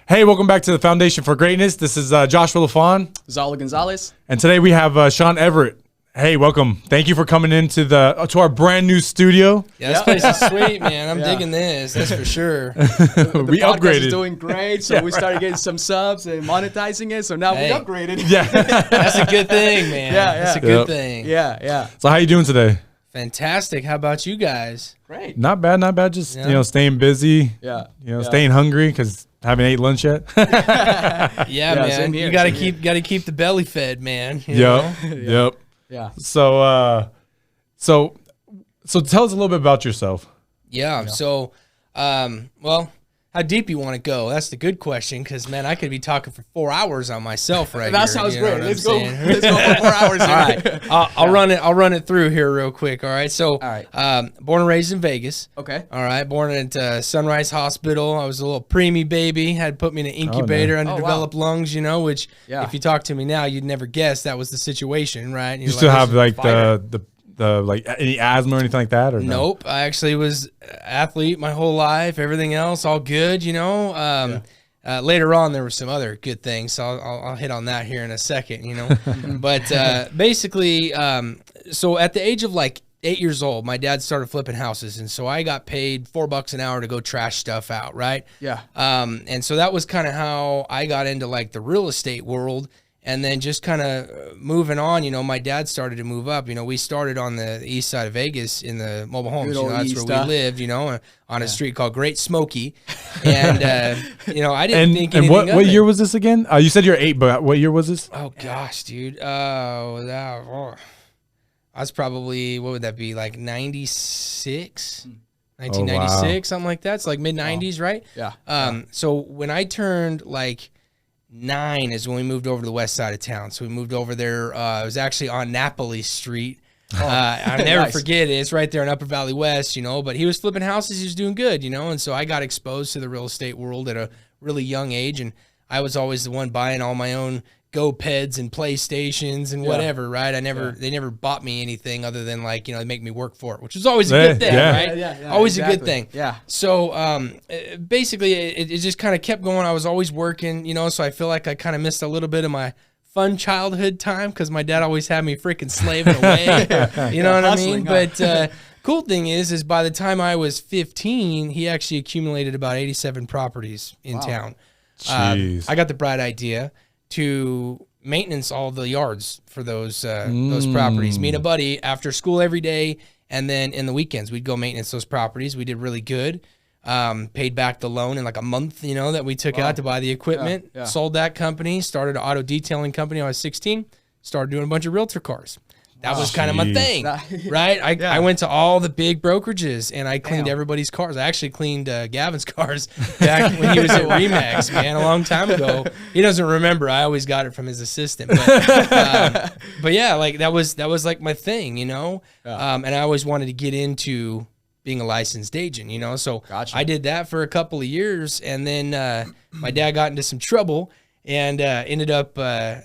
Hey, welcome back to the Foundation for Greatness. This is Joshua LaFawn. Zala Gonzalez. And today we have Sean Everett. Hey, welcome. Thank you for coming into to our brand new studio. Yeah, this place is sweet, man. I'm digging this. That's for sure. We upgraded. Is doing great, so we started getting some subs and monetizing it. So now we upgraded. Yeah, that's a good thing, man. That's a good thing. Yeah. So how you doing today? Fantastic. How about you guys? Great. Not bad. Just staying busy. Yeah. Staying hungry because haven't ate lunch yet. Yeah, man. You gotta keep the belly fed, man. Yep. Yeah. So tell us a little bit about yourself. Yeah. So, well, how deep you want to go? That's the good question, because man, I could be talking for 4 hours on myself right that here. Sounds great. Let's go. Let's go for 4 hours. All right. I'll run it through here real quick. All right. So, born and raised in Vegas. Okay. All right. Born at Sunrise Hospital. I was a little preemie baby. Had to put me in an incubator, underdeveloped lungs. Which if you talk to me now, you'd never guess that was the situation, right? You still have like the like any asthma or anything like that, or nope? I actually was athlete my whole life. Everything else all good, Later on, there were some other good things, so I'll hit on that here in a second, But basically, so at the age of like 8 years old, my dad started flipping houses, and so I got paid $4 an hour to go trash stuff out, right? Yeah. And so that was kind of how I got into like the real estate world. And then just kind of moving on, my dad started to move up. We started on the east side of Vegas in the mobile homes. That's where we lived, on a street called Great Smoky. And, I didn't think anything of it. And what year was this again? You said you're 8, but what year was this? Oh, gosh, dude. I was probably, what would that be, like 96? 1996, something like that. It's like mid-90s, right? Yeah. So when I turned like 9 is when we moved over to the west side of town. So we moved over there. It was actually on Napoli Street. I'll never forget it. It's right there in Upper Valley West, but he was flipping houses. He was doing good, and so I got exposed to the real estate world at a really young age. And I was always the one buying all my own GoPeds and PlayStations and whatever, right? They never bought me anything other than like, they make me work for it, which was always a good thing, right? Yeah, always a good thing. Yeah. So basically it just kind of kept going. I was always working, so I feel like I kind of missed a little bit of my fun childhood time because my dad always had me freaking slaving away. You know what I mean? But cool thing is by the time I was 15, he actually accumulated about 87 properties in town. Jeez. I got the bright idea to maintenance all the yards for those properties. Me and a buddy after school every day, and then in the weekends we'd go maintenance those properties. We did really good. Paid back the loan in like a month, that we took out to buy the equipment. Yeah. Sold that company. Started an auto detailing company when I was 16. Started doing a bunch of realtor cars. That was kind of my thing, right? I went to all the big brokerages and I cleaned everybody's cars. I actually cleaned Gavin's cars back when he was at Remax, man, a long time ago. He doesn't remember. I always got it from his assistant. But yeah, like that was like my thing, and I always wanted to get into being a licensed agent, So I did that for a couple of years, and then my dad got into some trouble. And ended up,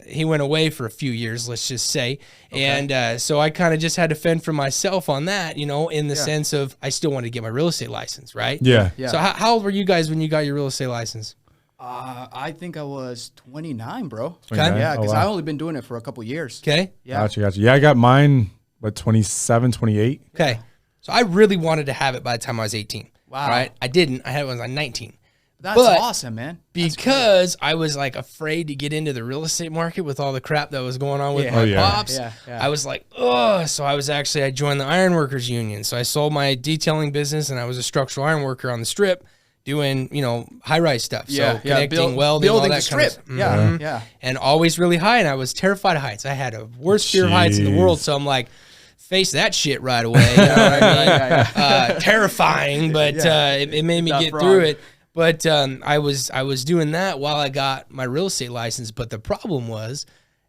he went away for a few years, let's just say. Okay. And so I kind of just had to fend for myself on that, in the sense of I still wanted to get my real estate license, right? Yeah. So how old were you guys when you got your real estate license? I think I was 29, bro. 29? Yeah, because I've only been doing it for a couple years. Okay. Yeah. Gotcha. Yeah, I got mine, 27, 28. Okay. So I really wanted to have it by the time I was 18. Wow. Right? I didn't. I had it when I was 19. That's awesome, man. Because I was like afraid to get into the real estate market with all the crap that was going on with my pops. Yeah. I was like, ugh. So I joined the Ironworkers Union. So I sold my detailing business and I was a structural ironworker on the strip doing, high-rise stuff. So connecting, welding, all that kind of stuff. Yeah. And always really high. And I was terrified of heights. I had a worst fear of heights in the world. So I'm like, face that shit right away. You know what I mean? Terrifying, but it made me get through it. But I was doing that while I got my real estate license. But the problem was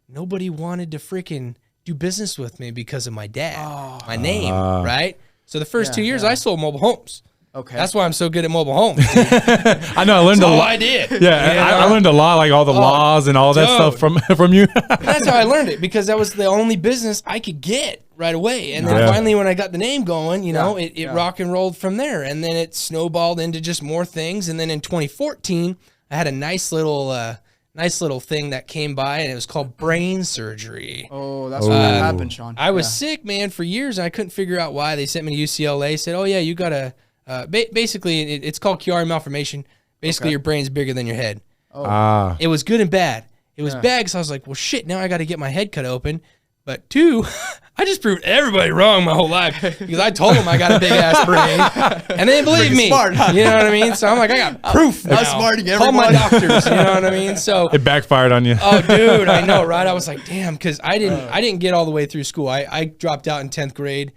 nobody wanted to freaking do business with me because of my dad, my name, right? So the first 2 years I sold mobile homes. Okay. That's why I'm so good at mobile homes. I know. I learned a lot. I did. Yeah, I learned a lot, like all the laws and all that stuff from you. That's how I learned it, because that was the only business I could get right away. And then finally, when I got the name going, it rock and rolled from there. And then it snowballed into just more things. And then in 2014, I had a nice little thing that came by, and it was called brain surgery. Oh, that's what happened, Sean. I was sick, man, for years, and I couldn't figure out why. They sent me to UCLA, said, oh, yeah, you got to, basically, it's called Chiari malformation. Basically, your brain's bigger than your head. Oh. It was good and bad. It was bad because I was like, well, shit, now I got to get my head cut open. But 2, I just proved everybody wrong my whole life because I told them I got a big ass brain, and they didn't believe me. Smart, huh? You know what I mean? So I'm like, I got proof now. Outsmarting Call my everyone. doctors. You know what I mean? So It backfired on you. oh, dude, I know, right? I was like, damn, because I didn't get all the way through school. I dropped out in 10th grade.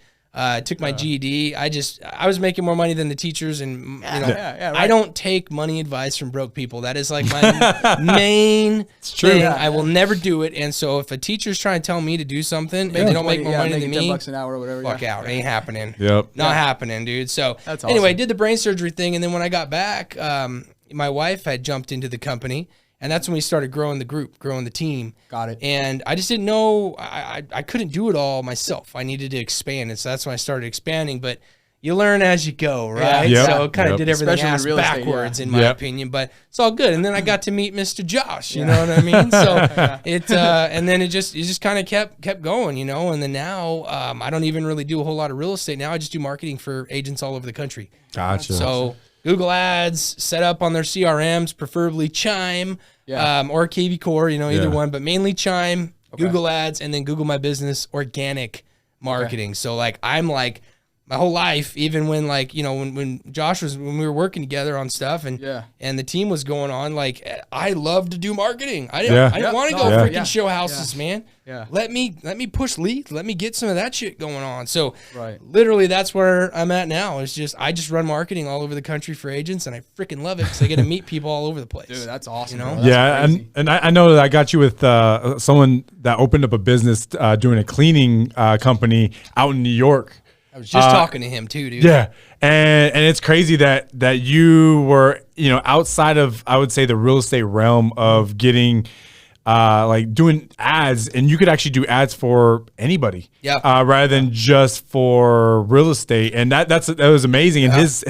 Took my GED. I was making more money than the teachers, and right. I don't take money advice from broke people. That is like my main thing. Yeah. I will never do it. And so if a teacher's trying to tell me to do something and they don't make more money than me, $10 an hour or whatever. fuck out. It ain't happening. Yep. Not happening, dude. So That's anyway, awesome. did the brain surgery thing, and then when I got back, my wife had jumped into the company. And that's when we started growing the group, growing the team. Got it. And I just didn't know, I couldn't do it all myself. I needed to expand. And so that's when I started expanding. But you learn as you go, right? Yep. So kind of did everything Especially ass in real estate, backwards, in my Yep. opinion. But it's all good. And then I got to meet Mr. Josh, you know what I mean? So and then it just kind of kept going, you know? And then now I don't even really do a whole lot of real estate now. I just do marketing for agents all over the country. Gotcha. So Google Ads, set up on their CRMs, preferably Chime or KV Core, either one, but mainly Chime, Google Ads, and then Google My Business organic marketing. So like I'm like my whole life, even when like, when Josh when we were working together on stuff and the team was going on, like I love to do marketing. I didn't want to go freaking show houses, man. Yeah. Let me push leads. Let me get some of that shit going on. So Right. literally that's where I'm at now. It's just, I just run marketing all over the country for agents, and I freaking love it because I get to meet people all over the place. Dude, that's awesome. You know? Bro. That's crazy. and I know that I got you with someone that opened up a business doing a cleaning company out in New York. I was just talking to him too, dude. Yeah, and it's crazy that you were outside of, I would say, the real estate realm of getting like doing ads, and you could actually do ads for anybody, rather than just for real estate, and that was amazing. And his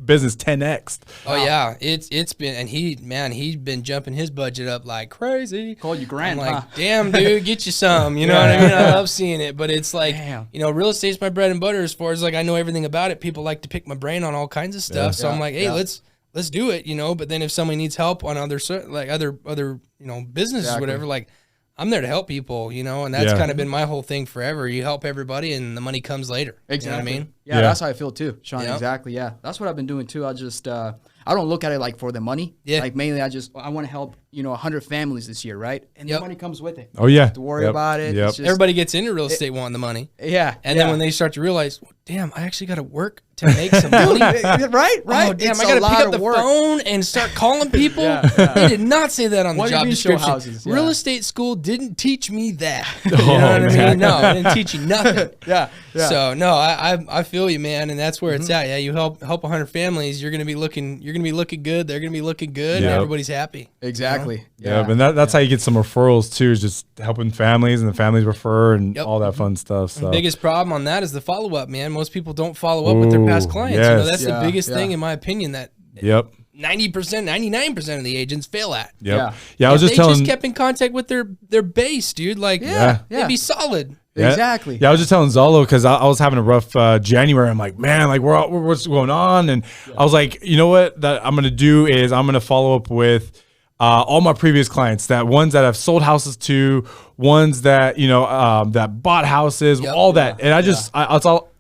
business 10x. Oh yeah, it's been, and he's been jumping his budget up like crazy. Called you grand, I'm like, huh? damn, dude, get you some. You know what I mean? I love seeing it, but it's like, Damn. real estate's my bread and butter as far as like I know everything about it. People like to pick my brain on all kinds of stuff, so I'm like, hey, let's do it, But then if somebody needs help on other businesses, whatever, like I'm there to help people, and that's kind of been my whole thing forever. You help everybody, and the money comes later. Exactly. You know what I mean? Yeah, that's how I feel too, Sean. Yep. Exactly. Yeah, that's what I've been doing too. I just I don't look at it like for the money. Yeah. Like mainly, I want to help 100 families this year, right? And the money comes with it. Oh yeah. You don't have to worry about it. Yep. It's just, Everybody gets into real estate wanting the money. Yeah. And then when they start to realize, well, damn, I actually got to work to make some money. right. Oh, damn, It's I got to a pick lot up the of work. phone and start calling people. They did not say that on the What do job you mean show description. houses? Yeah. Real estate school didn't teach me that. You Oh, know what I man. mean? No, it didn't teach you nothing. Yeah. So no, I feel you, man, and that's where it's at. Yeah, you help 100 families, you're gonna be looking good. They're gonna be looking good, and Yep. everybody's happy. Exactly. Yeah, and that's how you get some referrals too, is just helping families, and the families refer, and all that fun stuff. So Biggest problem on that is the follow up, man. Most people don't follow up with their past clients. yes. That's the biggest thing, in my opinion, that Yep. 90%, 99% of the agents fail at. Yep. Yeah. I was If just they telling. just kept in contact with their base, dude. Like, Yeah. they'd be solid. Yeah. Exactly. Yeah, I was just telling Zolo because I was having a rough January. I'm like, man, like what's going on? And I was like, you know what? That I'm gonna do is I'm gonna follow up with all my previous clients, that ones that I've sold houses to, ones that that bought houses, all that. And I just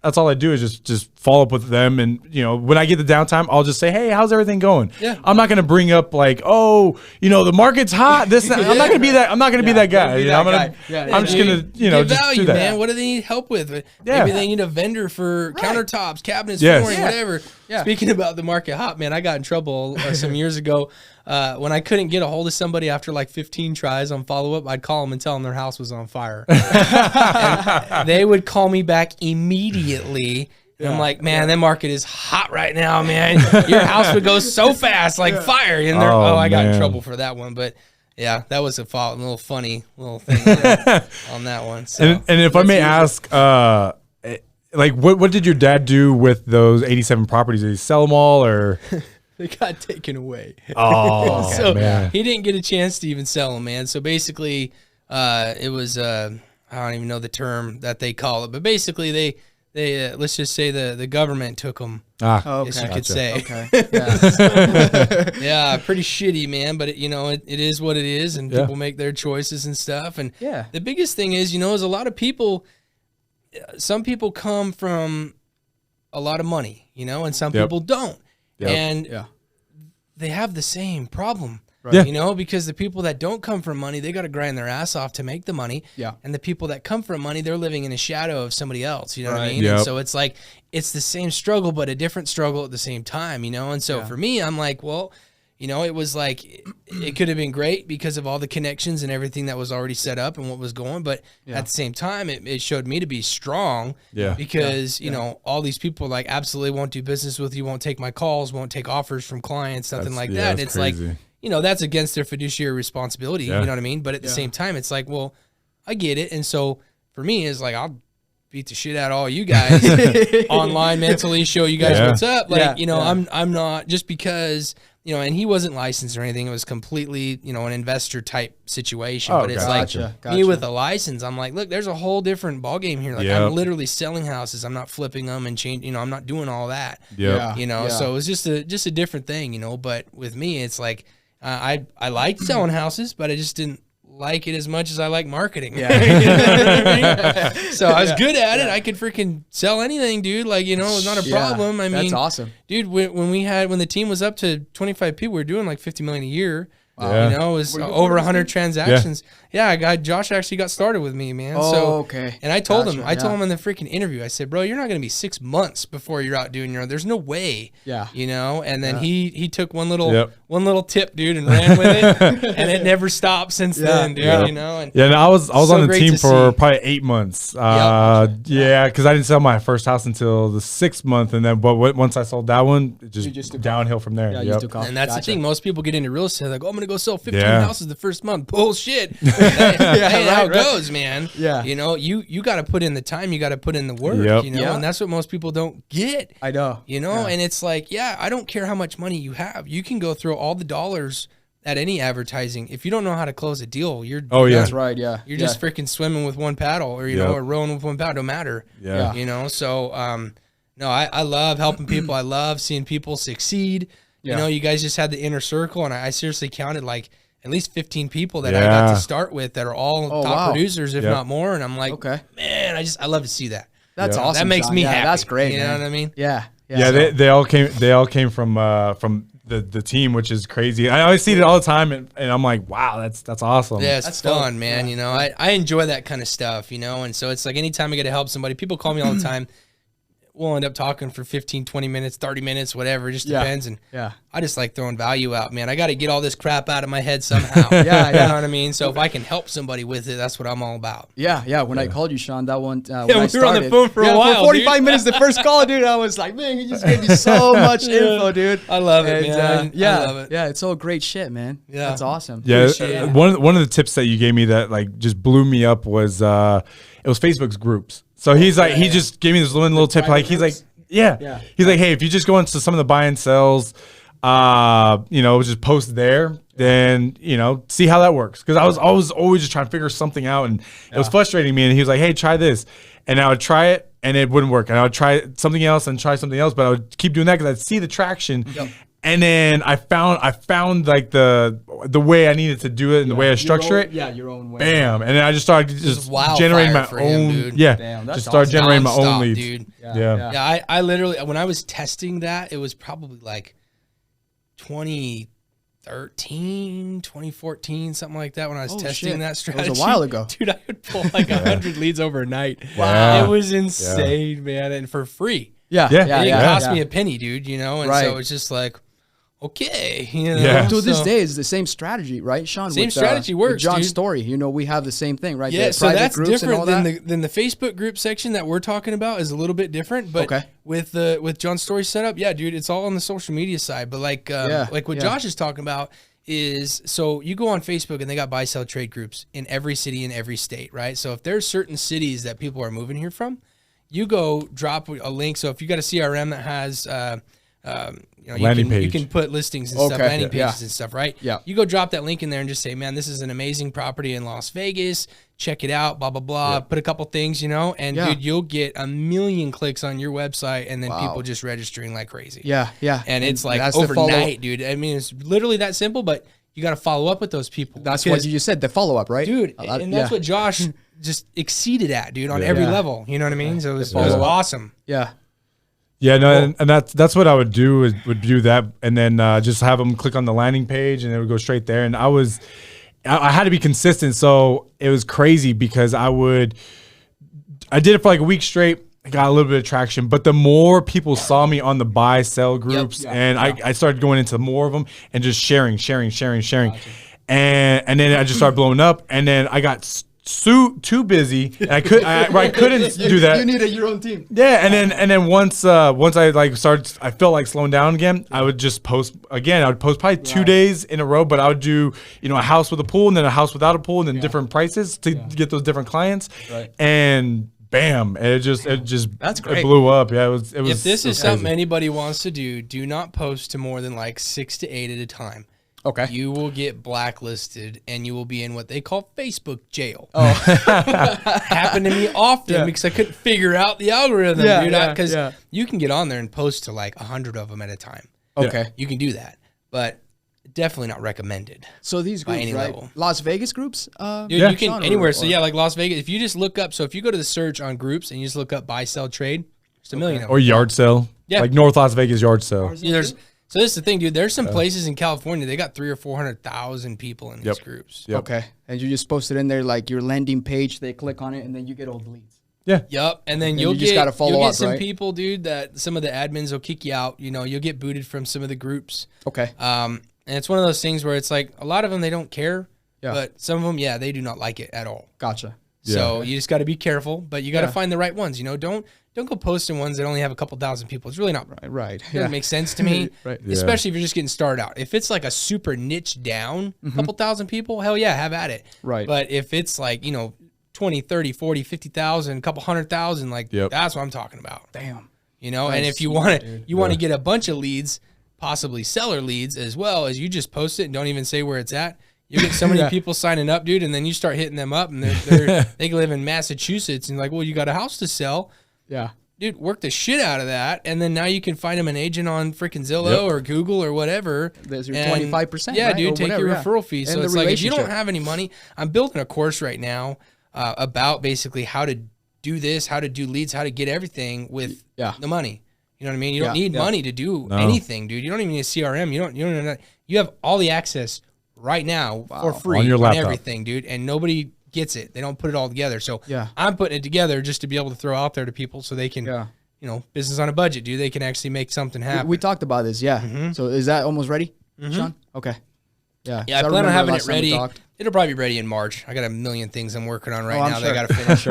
that's all I do is just follow up with them. And when I get the downtime, I'll just say, hey, how's everything going? Yeah. I'm not gonna bring up like, oh, the market's hot. This I'm not gonna be that. I'm not gonna be that guy. I'm just gonna Give just value, do that. man. What do they need help with? Yeah. Maybe they need a vendor for countertops, cabinets, Yes. flooring, whatever. Yeah. Speaking about the market hot, man, I got in trouble some years ago when I couldn't get a hold of somebody after like 15 tries on follow up. I'd call them and tell them their house was on fire. And they would call me back immediately. And I'm like, man, that market is hot right now, man. Your house would go so fast, like fire. And I got in man. trouble for that one, but. Yeah, that was a little funny little thing on that one. So. And if I may ask, like, what did your dad do with those 87 properties? Did he sell them all, or? They got taken away. Oh, So man. he didn't get a chance to even sell them, man. So basically, it was I don't even know the term that they call it, but basically they let's just say the government took them. Ah, As you could say. Okay. Yeah. Yeah, pretty shitty, man. But it is what it is, and people make their choices and stuff. And the biggest thing is, is a lot of people. Some people come from a lot of money, and some people don't, and they have the same problem. Right. Because the people that don't come from money, they got to grind their ass off to make the money. Yeah. And the people that come from money, they're living in a shadow of somebody else. You know what I mean? Yep. And so it's like, it's the same struggle, but a different struggle at the same time, And so for me, I'm like, well, it was like, it could have been great because of all the connections and everything that was already set up and what was going. But at the same time, it showed me to be strong because, all these people like absolutely won't do business with you, won't take my calls, won't take offers from clients, nothing like that. And it's crazy. Like, that's against their fiduciary responsibility. You know what I mean? But at the same time, it's like, well, I get it. And so for me, it's like, I'll beat the shit out of all you guys online, mentally, show you guys what's up. Like, I'm not just because, and he wasn't licensed or anything. It was completely, an investor type situation. But it's like me with a license, I'm like, look, there's a whole different ballgame here. Like I'm literally selling houses. I'm not flipping them and changing, I'm not doing all that. So it was just a different thing, but with me, it's like, I liked selling houses, but I just didn't like it as much as I like marketing. Yeah. You know what I mean? So I was good at it. I could freaking sell anything, dude. Like, it was not a problem. I mean, that's awesome. Dude, when the team was up to 25 people, we were doing like 50 million a year. It was over 100 transactions. Yeah, Josh actually got started with me, man. Okay. And I told him in the freaking interview, I said, bro, you're not going to be 6 months before you're out doing your own. There's no way. Yeah. And then he took one little tip, dude, and ran with it, and it never stopped since then, dude. And I was on the team for probably 8 months. Because I didn't sell my first house until the 6th month, and then once I sold that one, it just downhill from there. And that's the thing. Most people get into real estate like, oh, I'm going to go sell 15 houses the first month. Bullshit. That how it goes, man. Yeah. You got to put in the time. You got to put in the work, and that's what most people don't get. I know. And it's like, I don't care how much money you have. You can go throw all the dollars at any advertising. If you don't know how to close a deal, you're that's right. Yeah. You're just freaking swimming with one paddle or, or rowing with one paddle. Don't matter. Yeah. So, no, I love helping people. I love seeing people succeed. You guys just had the inner circle, and I seriously counted like at least 15 people that I got to start with that are all top producers, if not more. And I'm like, man, I love to see that. That's awesome. That makes me happy. That's great. You know what I mean? Yeah. They all came from the team, which is crazy. I always see it all the time, and I'm like, wow, that's awesome. Yeah, it's fun, man. I enjoy that kind of stuff, and so it's like anytime I get to help somebody, people call me all the time. We'll end up talking for 15, 20 minutes, 30 minutes, whatever. It just depends. And I just like throwing value out, man. I got to get all this crap out of my head somehow. You know what I mean? So if I can help somebody with it, that's what I'm all about. Yeah. When I called you, Sean, that one, when we were on the phone for a while, for 45 minutes, the first call, dude, I was like, man, you just gave me so much info, dude. I love it, man. I love it. Yeah, it's all great shit, man. Yeah. That's awesome. Yeah. One of the tips that you gave me that like just blew me up was, it was Facebook's groups. So he just gave me this little tip. Like, he's like, he's like, hey, if you just go into some of the buy and sells, just post there, then, see how that works. Because I was always just trying to figure something out, and it was frustrating me. And he was like, hey, try this. And I would try it, and it wouldn't work. And I would try something else and try something else, but I would keep doing that because I'd see the traction. And then I found like the way I needed to do it and the way I structure it. Yeah, your own way. Bam. And then I just started generating my own. Just started generating my own leads. Dude. Yeah. I literally, when I was testing that, it was probably like 2013, 2014, something like that when I was testing that strategy. It was a while ago. Dude, I would pull like 100 leads overnight. Wow. It was insane, man. And for free. Yeah. It didn't cost me a penny, dude, and so it's just like, okay, To this day, it's the same strategy, right, Sean? Same strategy works, with John's dude. story. We have the same thing, right? Yeah, so that's different than the Facebook group section that we're talking about is a little bit different. But with John's story setup, dude, it's all on the social media side. But like what Josh is talking about is, so you go on Facebook and they got buy, sell, trade groups in every city in every state, right? So if there's certain cities that people are moving here from, you go drop a link. So if you got a CRM that has you can put listings and stuff, landing pages and stuff, right? Yeah. You go drop that link in there and just say, man, this is an amazing property in Las Vegas. Check it out, blah, blah, blah. Yeah. Put a couple things, and dude, you'll get 1 million clicks on your website and then people just registering like crazy. Yeah, yeah. And it's like overnight, dude. I mean, it's literally that simple, but you got to follow up with those people. That's what you just said, the follow-up, right? Dude, and that's what Josh just exceeded at, dude, on every level. You know what I mean? So it was awesome. Yeah. Yeah, no, and that's what I would do is would do that, and then just have them click on the landing page, and it would go straight there. And I had to be consistent, so it was crazy because I did it for like a week straight. I got a little bit of traction, but the more people saw me on the buy sell groups, I started going into more of them and just sharing, gotcha. and then I just started blowing up, and then I got too busy, and I couldn't do that. You needed your own team. Yeah, and then once I like started, I felt like slowing down again. I would just post again. I would post probably 2 days in a row, but I would do a house with a pool and then a house without a pool and then different prices to get those different clients. Right. And bam, it just that's great. It blew up. Yeah, it was. If this is something anybody wants to do not post to more than like 6 to 8 at a time. Okay. You will get blacklisted and you will be in what they call Facebook jail. Oh. Happened to me often because I couldn't figure out the algorithm, dude. Because you can get on there and post to like 100 of them at a time. Okay. You can do that, but definitely not recommended. So these groups, right? Level. Las Vegas groups? Dude, you can anywhere. So like Las Vegas, if you just look up, so if you go to the search on groups and you just look up buy, sell, trade, there's a million of them. Or yard sale. Yeah. Like North Las Vegas yard sale. So this is the thing, dude. There's some places in California, they got 300,000 or 400,000 people in these groups. Yep. Okay. And you just post it in there like your landing page, they click on it, and then you get all the leads. Yeah. Yep. And then you'll get some people, dude, that some of the admins will kick you out. You'll get booted from some of the groups. Okay. And it's one of those things where it's like a lot of them, they don't care. Yeah. But some of them, they do not like it at all. Gotcha. So you just got to be careful, but you got to find the right ones. Don't go posting ones that only have a couple thousand people. It's really not right. Doesn't make sense to me. Right. Especially if you're just getting started out. If it's like a super niche down, a couple thousand people, hell yeah, have at it. Right. But if it's like 20, 30, 40, 50,000, a couple 100,000, like that's what I'm talking about. Damn. And if you want to get a bunch of leads, possibly seller leads as well, as you just post it and don't even say where it's at. You get so many people signing up, dude, and then you start hitting them up, and they live in Massachusetts, and like, well, you got a house to sell. Yeah. Dude, work the shit out of that, and then now you can find them an agent on freaking Zillow or Google or whatever. There's your 25%, yeah, right? dude, or take whatever, your referral fee. So it's like, if you don't have any money, I'm building a course right now about basically how to do this, how to do leads, how to get everything with the money. You know what I mean? You don't need money to do anything, dude. You don't even need a CRM. You have all the access right now for free on your laptop. Everything, dude, and nobody gets it. They don't put it all together. So I'm putting it together just to be able to throw out there to people so they can, business on a budget, dude. They can actually make something happen. We talked about this, So is that almost ready, Sean? Okay. Yeah. Yeah, I plan on having it ready. It'll probably be ready in March. I got a million things I'm working on right now. They got to finish.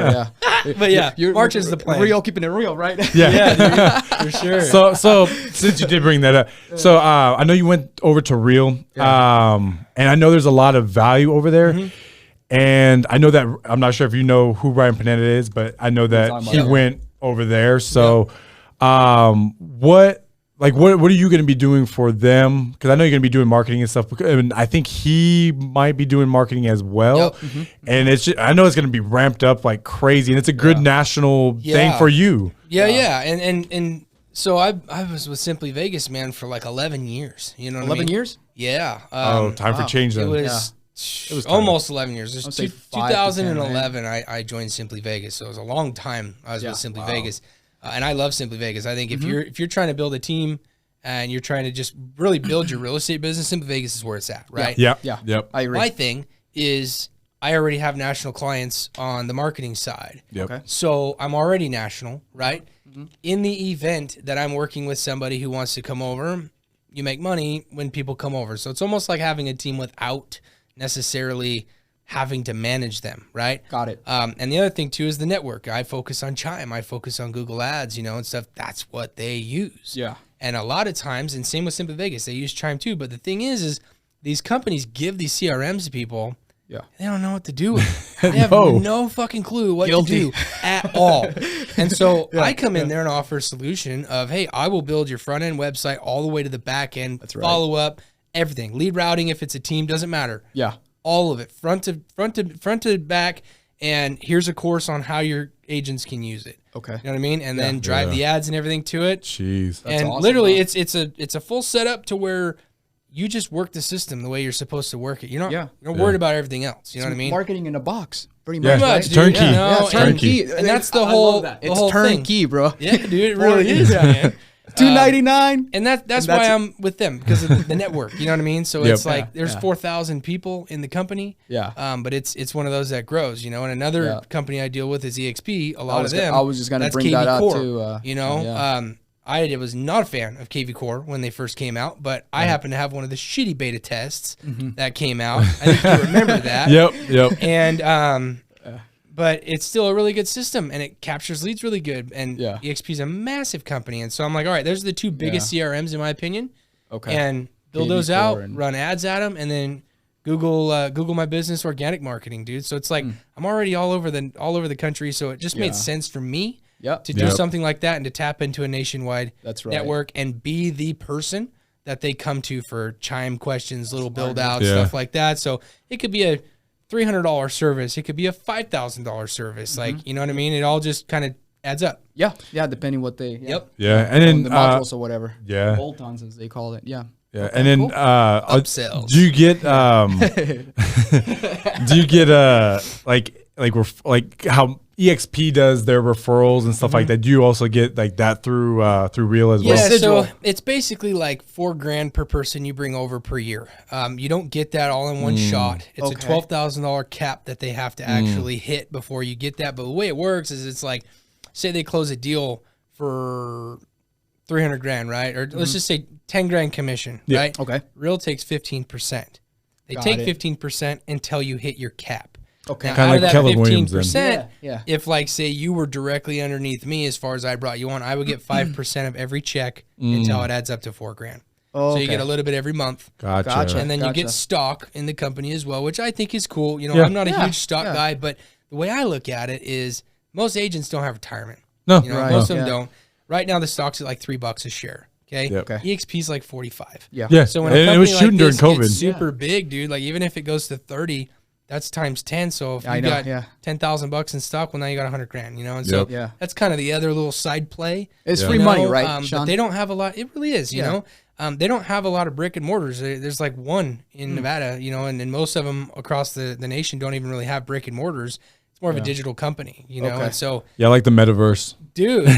But March is the plan. Keeping it real, right? Yeah, dude, for sure. So since you did bring that up, so I know you went over to Real, and I know there's a lot of value over there. And I know that, I'm not sure if you know who Ryan Panetta is, but I know that he went over there. So what are you going to be doing for them? Because I know you're going to be doing marketing and stuff. And I think he might be doing marketing as well. And I know it's going to be ramped up like crazy. And it's a good national thing for you. Yeah. And so I was with Simply Vegas, man, for like 11 years. You know what 11 I mean? years? Yeah. Time for change then. It was almost 11 years. It was 2011 I joined Simply Vegas. So it was a long time I was with Simply Vegas. And I love Simply Vegas. I think if you're trying to build a team and you're trying to just really build your real estate business, Simply Vegas is where it's at, right? Yeah. I agree. My thing is I already have national clients on the marketing side. Okay. So I'm already national, right? In the event that I'm working with somebody who wants to come over, you make money when people come over. So it's almost like having a team without necessarily having to manage them, right? Got it. And the other thing too is the network. I focus on Chime. I focus on Google Ads, and stuff. That's what they use. Yeah. And a lot of times, and same with Simply Vegas, they use Chime too. But the thing is these companies give these CRMs to people, Yeah. They don't know what to do with it. They have no fucking clue what to do at all. And so I come in there and offer a solution of, hey, I will build your front end website all the way to the back end, follow up, everything. Lead routing, if it's a team, doesn't matter. Yeah. All of it, front to back. And here's a course on how your agents can use it. Okay. You know what I mean? And then drive the ads and everything to it. Jeez. That's awesome, literally it's a full setup to where you just work the system the way you're supposed to work it. You're not worried about everything else. You know what I mean? Marketing in a box. Pretty much. Right? Turnkey. Turnkey. And that's the whole It's turnkey, bro. Yeah, dude, it really is, man. $2.99. And that's why I'm with them, because of the network. You know what I mean? So it's like there's 4,000 people in the company. Yeah. But it's one of those that grows, you know. And another company I deal with is EXP. A lot of them. I was just gonna bring that up too. You know, I was not a fan of KV Core when they first came out, but I happen to have one of the shitty beta tests that came out. I think you remember that. Yep. And but it's still a really good system, and it captures leads really good. And EXP is a massive company, and so I'm like, all right, there's the two biggest CRMs in my opinion. Okay. And build those out, run ads at them, and then Google My Business organic marketing, dude. So it's like I'm already all over the country, so it just made sense for me. To do something like that and to tap into a nationwide network and be the person that they come to for chime questions, little build outs, stuff like that. So it could be a $300 service. It could be a $5,000 service. Like, you know what I mean? It all just kind of adds up. Yeah. Depending what they, Yeah. And then the modules or whatever. Yeah. Bolt-ons as they call it. Yeah. Yeah. Okay, and then, upsells. Do you get, like how EXP does their referrals and stuff like that? Do you also get like that through Real as well? Yeah, so it's basically like $4,000 per person you bring over per year. You don't get that all in one shot. It's a $12,000 cap that they have to actually hit before you get that. But the way it works is it's like, say they close a deal for $300,000, right? Or let's just say $10,000 commission, right? Okay. Real takes 15%. They take 15% until you hit your cap. Okay. Kind of like Keller Williams then. 15%, Yeah. if like say you were directly underneath me as far as I brought you on, I would get 5% of every check until it adds up to $4,000. Oh, so you get a little bit every month. Gotcha. And then you get stock in the company as well, which I think is cool. You know, I'm not a huge stock guy, but the way I look at it is most agents don't have retirement. No. You know, most of them don't. Right now the stock's at like $3 a share. Okay. Yep. EXP's like 45. Yeah. So when a company it was shooting like during this COVID. gets super big, dude, like even if it goes to 30, that's times 10. So if you got $10,000 in stock, well, now you got $100,000, you know? And so that's kind of the other little side play. It's free money, right, Sean? But they don't have a lot. It really is, you know? They don't have a lot of brick and mortars. There's like one in Nevada, you know, and then most of them across the nation don't even really have brick and mortars. It's more of a digital company, you know? And so... Yeah, like the metaverse. Dude, we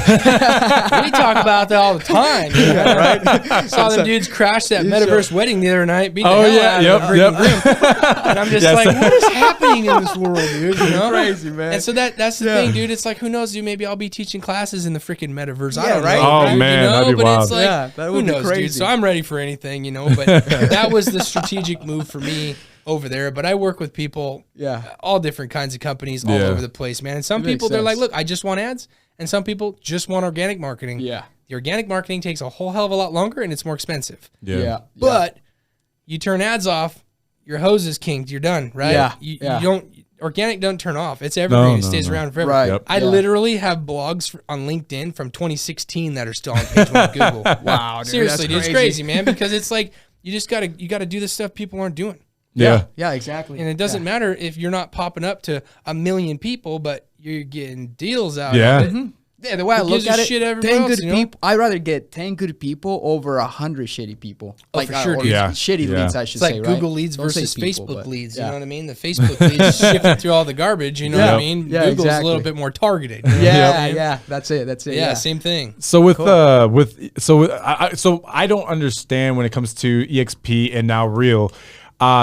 talk about that all the time. You know, right? Saw them dudes crash that metaverse wedding the other night. Beat the hell out of the and I'm just like, what is happening in this world, dude? You know? Crazy, man. And so that's the thing, dude. It's like, who knows, dude? Maybe I'll be teaching classes in the freaking metaverse. I don't know. Oh, dude, man, you know? that'd be but wild. it's like, that who would be knows, crazy. dude? So I'm ready for anything, you know? But that was the strategic move for me over there. But I work with people, all different kinds of companies all over the place, man. And some people, they're like, look, I just want ads. And some people just want organic marketing. Yeah. The organic marketing takes a whole hell of a lot longer and it's more expensive. But you turn ads off, your hose is kinked, you're done, right? You don't, organic doesn't turn off. It's evergreen. It stays around forever. Right. Yep. I literally have blogs on LinkedIn from 2016 that are still on page one of Google. Wow, dude, seriously, dude, it's crazy, man, because it's like you gotta do the stuff people aren't doing. Yeah, exactly. And it doesn't matter if you're not popping up to 1 million people, but you're getting deals out Yeah. of it. Yeah, the way I look at it, shit 10 else, good you know? people. I'd rather get 10 good people over 100 shitty people. Oh, for sure, or dude. shitty leads, I should It's like say, Google right? leads Don't say versus people, Facebook but- leads. You know what I mean? The Facebook leads shifting through all the garbage. You know what I mean? Yeah, Google's exactly. a little bit more targeted. You know Yeah, what I mean? that's it. Yeah, same thing. So I don't understand when it comes to EXP and now Real.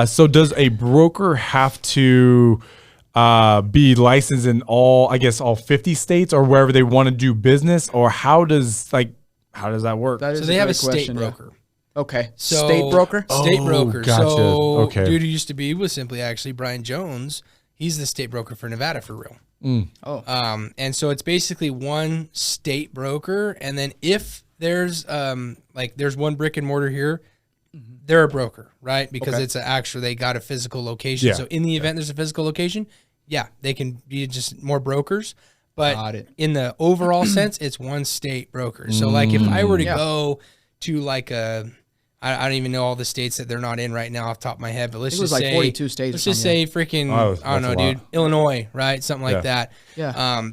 So does a broker have to be licensed in all 50 states or wherever they want to do business, or how does that work? That is So they have a great state question, broker. Okay. So, State broker? State broker. Gotcha. So Okay. dude who used to be with Simply actually, Brian Jones, he's the state broker for Nevada for Real. And so it's basically one state broker, and then if there's there's one brick and mortar here, they're a broker, right? Because it's they got a physical location. Yeah. So in the event there's a physical location, they can be just more brokers. But in the overall sense, it's one state broker. So like if I were to go to like I don't even know all the states that they're not in right now off the top of my head, but let's just say 42 states. Let's just say freaking I don't know, dude, Illinois, right? Something like that. Yeah.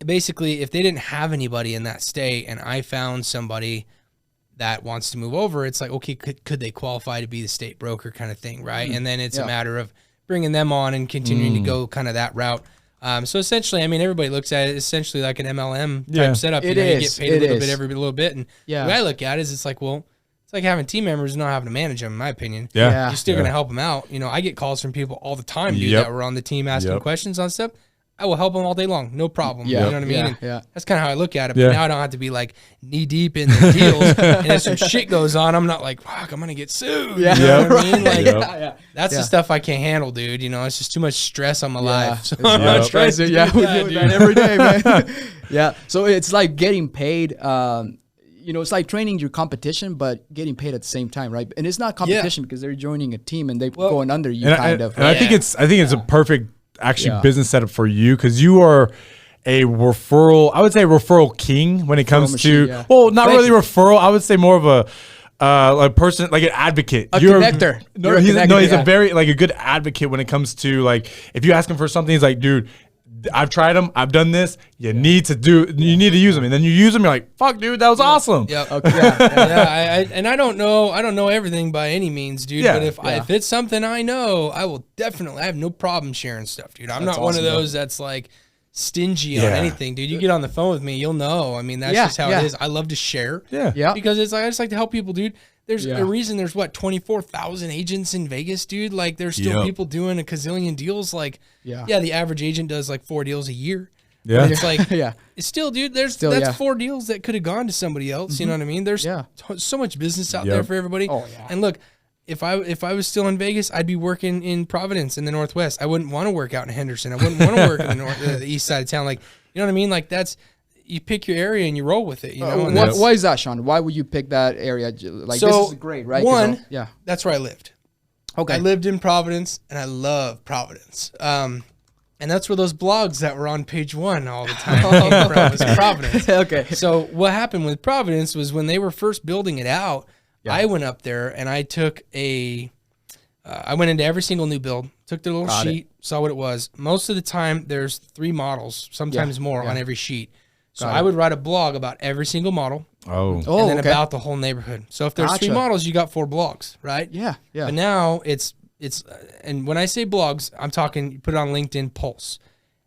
Basically, if they didn't have anybody in that state, and I found somebody that wants to move over, it's like, okay, could they qualify to be the state broker kind of thing, right? And then it's a matter of bringing them on and continuing to go kind of that route. So essentially, I mean, everybody looks at it essentially like an MLM type setup. You get paid a little bit every little bit. And the way I look at it is it's like, well, it's like having team members and not having to manage them, in my opinion. Yeah. You're still going to help them out. You know, I get calls from people all the time, dude, that were on the team asking questions on stuff. I will help them all day long. No problem. You know what I mean? That's kind of how I look at it. But now I don't have to be like knee deep in the deals. And if some shit goes on, I'm not like, fuck, I'm going to get sued. You know what I mean? Like, that's the stuff I can't handle, dude. You know, it's just too much stress on my life. So I'm not stressing. We do that every day, man. So it's like getting paid. You know, it's like training your competition, but getting paid at the same time, right? And it's not competition because they're joining a team and they're going under you, kind of. And I think it's a perfect business setup for you because you are a referral. I would say referral king when it comes to well, not really referral. I would say more of a person, like an advocate. You're connector. He's a very like a good advocate when it comes to like if you ask him for something, he's like, dude, I've tried them. I've done this. You need to use them. And then you use them. You're like, fuck, dude, that was awesome. Yep. Okay. I don't know everything by any means, dude. But if it's something I know, I will definitely. I have no problem sharing stuff, dude. I'm not one of those that's like stingy on anything, dude. You get on the phone with me, you'll know. I mean, that's just how it is. I love to share. Yeah. Because it's like I just like to help people, dude. There's a reason there's 24,000 agents in Vegas, dude. Like there's still people doing a gazillion deals. Like, the average agent does like 4 deals a year. Yeah. But it's like, it's still, dude, that's 4 deals that could have gone to somebody else. You know what I mean? There's so much business out there for everybody. Oh, yeah. And look, if I was still in Vegas, I'd be working in Providence in the Northwest. I wouldn't want to work out in Henderson. I wouldn't want to work in the east side of town. Like, you know what I mean? Like you pick your area and you roll with it. You know. Why is that, Sean? Why would you pick that area? Like so, this is great, right? One, that's where I lived. Okay, I lived in Providence, and I love Providence. And that's where those blogs that were on page 1 all the time came from. Was Providence. Okay. So what happened with Providence was when they were first building it out, I went up there and I took I went into every single new build, took their little sheet, saw what it was. Most of the time, there's 3 models, sometimes more on every sheet. So I would write a blog about every single model. And then about the whole neighborhood. So if there's 3 models, you got 4 blogs, right? Yeah. But now it's and when I say blogs, I'm talking, you put it on LinkedIn Pulse.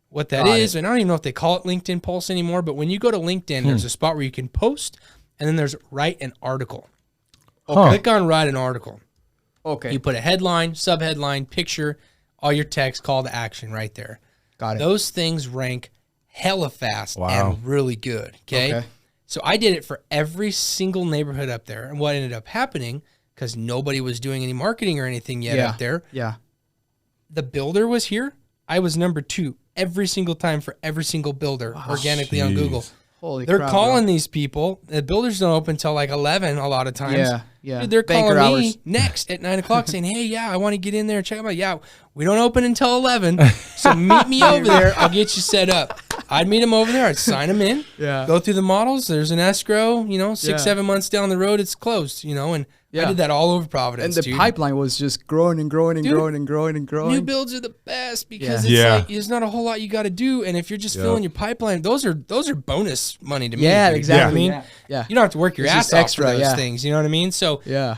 What that is, and I don't even know if they call it LinkedIn Pulse anymore, but when you go to LinkedIn, there's a spot where you can post, and then there's write an article. Click on write an article. Okay. You put a headline, subheadline, picture, all your text, call to action right there. Got it. Those things rank hella fast and really good. Okay. So I did it for every single neighborhood up there. And what ended up happening, because nobody was doing any marketing or anything yet up there. Yeah. The builder was here. I was number 2 every single time for every single builder organically on Google. Holy crap, calling these people. The builders don't open until like 11 a lot of times. Yeah. Dude, they're calling me next at 9 o'clock saying, hey, I want to get in there and check them out. Yeah, we don't open until 11. So meet me over there. I'll get you set up. I'd meet them over there. I'd sign them in. Go through the models. There's an escrow, 6-7 months down the road, it's closed, and I did that all over Providence. And the pipeline was just growing and growing and growing and growing and growing. New builds are the best because it's like there's not a whole lot you got to do, and if you're just filling your pipeline, those are bonus money to me. Yeah, exactly. You know what I mean, you don't have to work your ass off for those things. You know what I mean? So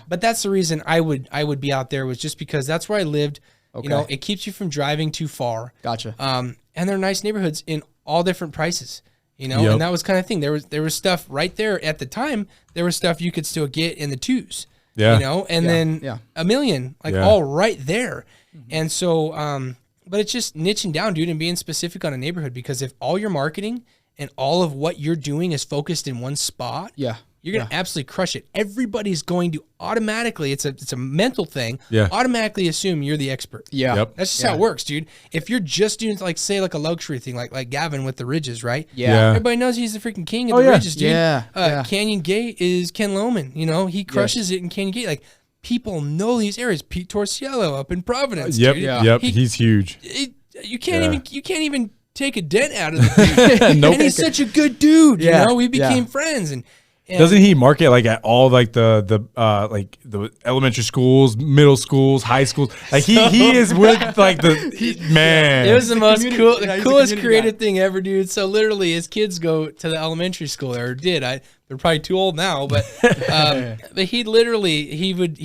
but that's the reason I would be out there was just because that's where I lived. Okay. It keeps you from driving too far. Gotcha. And they're nice neighborhoods in all different prices. And that was kind of thing. There was stuff right there at the time. There was stuff you could still get in the 2s. And then $1 million, all right there. And so, but it's just niching down, dude, and being specific on a neighborhood, because if all your marketing and all of what you're doing is focused in one spot, you're going to absolutely crush it. Everybody's going to automatically, it's a mental thing, automatically assume you're the expert. That's just how it works, dude. If you're just doing, say, like a luxury thing, like Gavin with the Ridges, right? Everybody knows he's the freaking king of the Ridges, dude. Canyon Gate is Ken Lohman. He crushes it in Canyon Gate. Like, people know these areas. Pete Torciello up in Providence. Yep, dude. yep. He's huge. You can't even take a dent out of the dude. Nope. And he's such a good dude. You know, we became friends. And doesn't he market like at all like the elementary schools, middle schools, high schools? Like he is with like man. It was the most coolest creative thing ever, dude. So literally, his kids go to the elementary school, or did. They're probably too old now, but he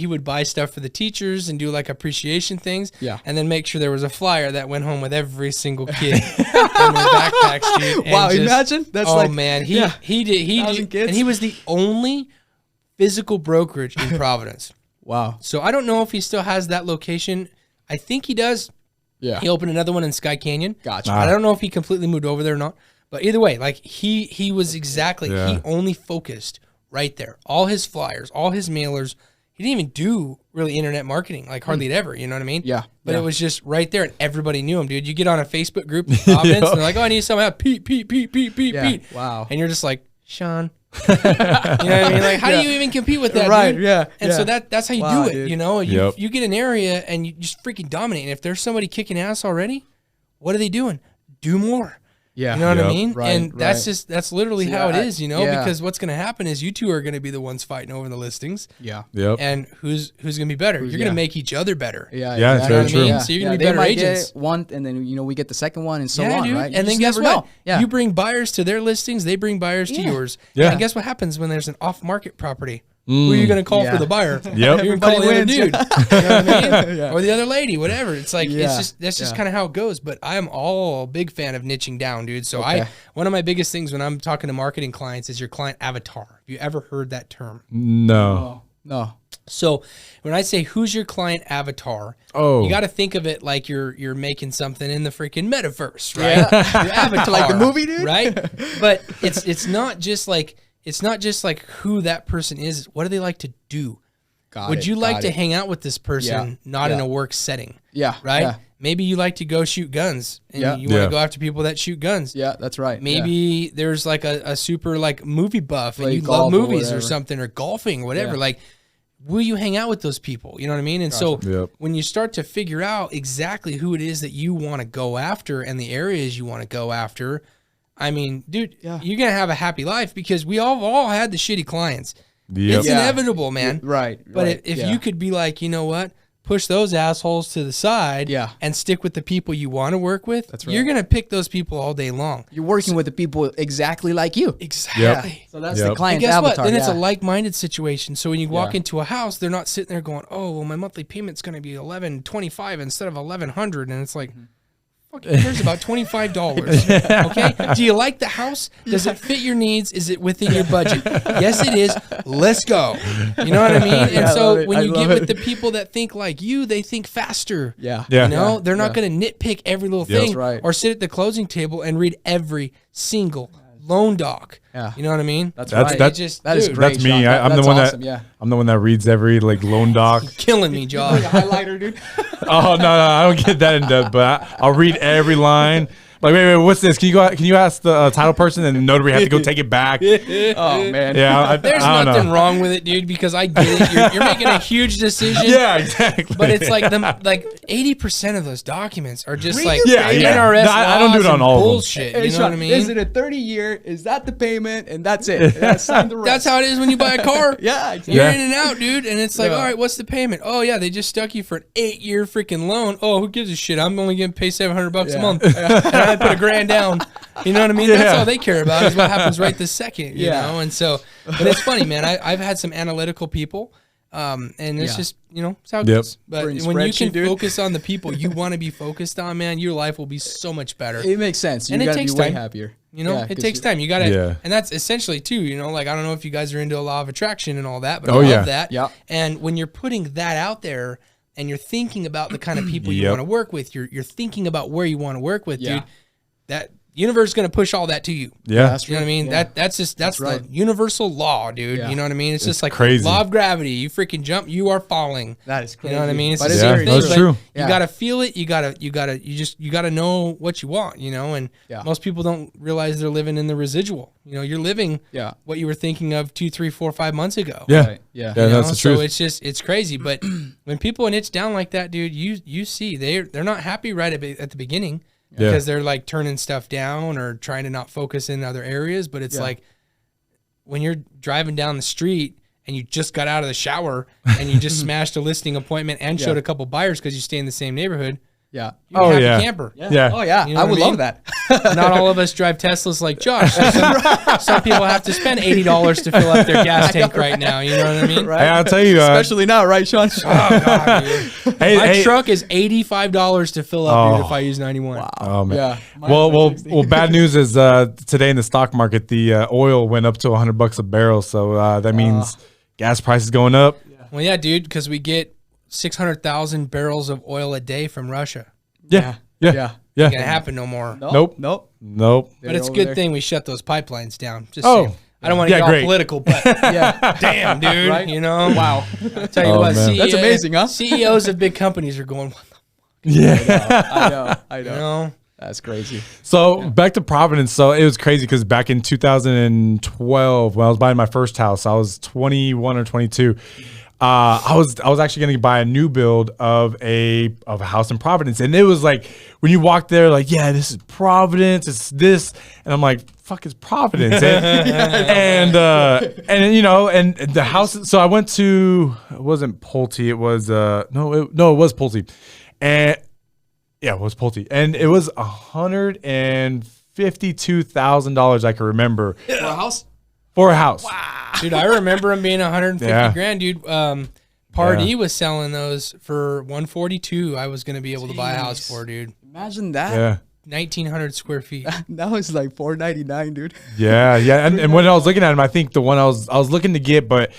would buy stuff for the teachers and do like appreciation things, and then make sure there was a flyer that went home with every single kid in their backpacks, dude. Wow, imagine that's man, he did, and he was the only physical brokerage in Providence. Wow. So I don't know if he still has that location. I think he does. Yeah. He opened another one in Sky Canyon. Gotcha. I don't know if he completely moved over there or not. But either way, like he was exactly, he only focused right there. All his flyers, all his mailers. He didn't even do really internet marketing, like hardly ever. You know what I mean? Yeah. But it was just right there, and everybody knew him, dude. You get on a Facebook group in Providence, and they're like, "Oh, I need some help." Pete. Wow. And you're just like, Sean. You know what I mean? Like, how do you even compete with that? Right. Dude? Yeah. And so that's how you do it. Dude. You know, you get an area and you just freaking dominate. And if there's somebody kicking ass already, what are they doing? Do more. Yeah. You know what I mean? Right, and that's literally how it is, you know, yeah. because what's going to happen is you two are going to be the ones fighting over the listings. Yeah. Yep. And who's going to be better? You're going to make each other better. Yeah. Yeah, it's very You know what true. I mean? So you're going to be better agents. Get one, and then we get the second one, and so on, dude. right? And then guess what? You bring buyers to their listings, they bring buyers to yours. Yeah. And guess what happens when there's an off-market property? Who are you going to call for the buyer? Yep. You're going to call the other dude. You know what I mean? Yeah. Or the other lady, whatever. It's like, that's just kind of how it goes. But I'm all a big fan of niching down, dude. So one of my biggest things when I'm talking to marketing clients is your client avatar. Have you ever heard that term? No. No. So when I say who's your client avatar, you got to think of it like you're making something in the freaking metaverse, right? Yeah. Your avatar, like the movie, dude. right? But it's not just like who that person is. What do they like to do? Would you like to hang out with this person, not in a work setting? Yeah. Right? Yeah. Maybe you like to go shoot guns and you want to go after people that shoot guns. Yeah, that's right. Maybe there's like a super like movie buff and you love golf movies or or something, or golfing or whatever. Like, will you hang out with those people? You know what I mean? And so when you start to figure out exactly who it is that you want to go after and the areas you want to go after, I mean, dude, you're going to have a happy life, because we all had the shitty clients. Yep. It's inevitable, man. Right. But if you could be like, you know what? Push those assholes to the side and stick with the people you want to work with. That's right. You're going to pick those people all day long. You're working with the people exactly like you. Exactly. Yeah. So that's the client's guess avatar. What? Then it's a like-minded situation. So when you walk into a house, they're not sitting there going, "Oh, well, my monthly payment's going to be $1,125 instead of $1,100," and it's like, fuck, who cares about $25? Okay. Do you like the house? Does it fit your needs? Is it within your budget? Yes, it is. Let's go. You know what I mean? And so when you get with the people that think like you, they think faster. Yeah. You know, they're not going to nitpick every little thing right. or sit at the closing table and read every single loan doc. Yeah. You know what I mean? That's right. That is great. That's me. I'm the one that I'm the one that reads every like loan doc. Killing me, Josh. Like a highlighter, dude. Oh no, I don't get that in depth, but I'll read every line. Like, wait, what's this? Can you ask the title person, and the notary have to go take it back? Oh man. Yeah, there's nothing wrong with it, dude, because I get it. You're making a huge decision. Yeah, exactly. But it's like 80% of those documents are just like NRS. No, I don't do it on all bullshit. Hey, you know what I mean? Is it a 30-year? Is that the payment? And that's it. That's how it is when you buy a car. Exactly. You're in and out, dude, and it's like, all right, what's the payment? Oh yeah, they just stuck you for an 8-year freaking loan. Oh, who gives a shit? I'm only getting paid $700 a month. And I put $1,000 down. You know what I mean? That's all they care about is what happens right this second. You know, and so, but it's funny, man. I've had some analytical people, and it's just it's how it goes. But when you can focus on the people you want to be focused on, man, your life will be so much better. It makes sense. And you it gotta takes be way time. happier. You know, it takes time. You gotta, and that's essentially too. You know, like I don't know if you guys are into a law of attraction and all that, but I love that. Yeah. And when you're putting that out there, and you're thinking about the kind of people you want to work with, you're thinking about where you want to work with, dude. universe is going to push all that to you. Yeah. That's You know what I mean? Yeah. That's right. the universal law, dude. Yeah. You know what I mean? It's just like crazy. law of gravity. You freaking jump, you are falling. That is crazy. You know what I mean? It's But the it's same very thing, That's but true. You gotta feel it. You gotta know what you want, you know, and Yeah. most people don't realize they're living in the residual. You know, you're living Yeah. what you were thinking of 2, 3, 4, 5 months ago. Yeah. Right. Yeah. Yeah, You that's know? the truth. So it's just, it's crazy. But when people niche down like that, dude, you see they're not happy right at the beginning because they're like turning stuff down or trying to not focus in other areas. But it's like when you're driving down the street and you just got out of the shower and you just smashed a listing appointment and showed a couple buyers because you stay in the same neighborhood. Yeah. You're a happy camper. Yeah. Oh yeah. You know I what would I love mean? that. Not all of us drive Teslas like Josh. Some people have to spend $80 to fill up their gas tank right now. You know what I mean? Right. Hey, I'll tell you. Especially now, right, Sean? Oh, God, dude. Hey, My truck is $85 to fill up dude, if I use 91. Wow. Oh man. Yeah. Well, bad news is today in the stock market, the oil went up to $100 a barrel. So that means gas prices going up. Well, yeah, dude, because we get 600,000 barrels of oil a day from Russia. Yeah. Yeah. Ain't gonna happen no more. Nope. Nope. But it's a over good there. thing we shut those pipelines down. Just Oh. saying. I don't want to get all great. political, but Yeah. damn, dude, Right? you know. Wow. I'll tell you what, man. That's amazing, huh? CEOs of big companies are going, what Yeah. I know. the, you know? That's crazy. So back to Providence. So it was crazy because back in 2012, when I was buying my first house, I was 21 or 22. I was actually going to buy a new build of a house in Providence, and it was like when you walk there, like, yeah, this is Providence, it's this, and I'm like, fuck, it's Providence, and you know, and the house. So I went to, it wasn't Pulte, it was it was Pulte, and yeah, it was Pulte, and it was $152,000 I can remember For a house? for a house. Dude, I remember them being 150 Yeah. grand, dude. Pardee was selling those for 142. I was gonna be able to buy a house for, dude. Imagine that. Yeah. 1,900 square feet. Now it's like $499, dude. Yeah, and when I was looking at him, I think the one I was looking to get, but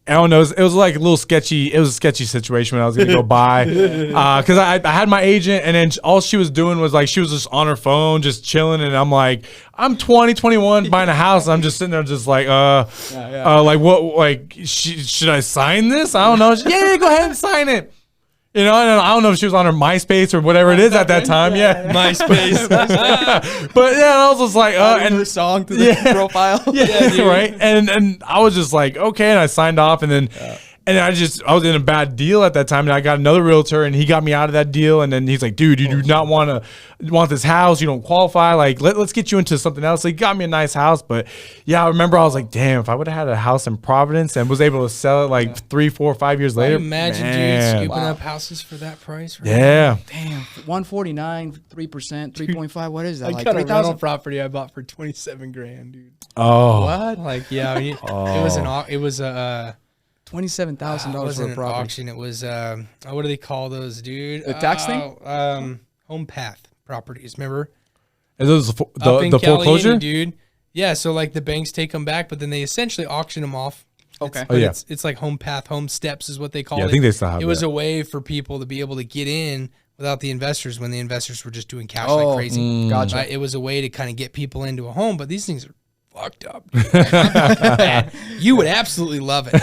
I don't know, it was like a little sketchy. It was a sketchy situation when I was gonna go buy, because I had my agent, and then all she was doing was like she was just on her phone, just chilling, and I'm like, I'm 21, buying a house, and I'm just sitting there, just like, like what, like should I sign this? I don't know. Yeah, go ahead and sign it. You know, and I don't know if she was on her MySpace or whatever it is at that time. Yeah, MySpace. but yeah, I was just like, And and the song to the profile. yeah, right. And I was just like, okay, and I signed off, and then and I was in a bad deal at that time, and I got another realtor, and he got me out of that deal, and then he's like, dude, you do not want this house, you don't qualify, like let's get you into something else. So he got me a nice house, but yeah, I remember I was like, damn, if I would have had a house in Providence and was able to sell it like 3, 4, 5 years later, Imagine, man. dude, scooping up houses for that price. Right? Yeah. Damn. 149, 3%, 3.5. What is that? I Like got a rental 3,000? property I bought for 27 grand, dude. Oh. What? Like, yeah, it was a $27,000 it for wasn't a an property. auction. It was what do they call those, dude? The tax thing? Home path properties. Remember? Is this Up in the foreclosure? Caliente, dude. Yeah, so like the banks take them back, but then they essentially auction them off. Okay. It's, Oh, yeah. it's like home path, home steps is what they call it. Yeah, I think they still have It was that. a way for people to be able to get in without the investors when the investors were just doing cash Oh, like crazy. Gotcha. Right? It was a way to kind of get people into a home, but these things are fucked up. Dude. You would absolutely love it.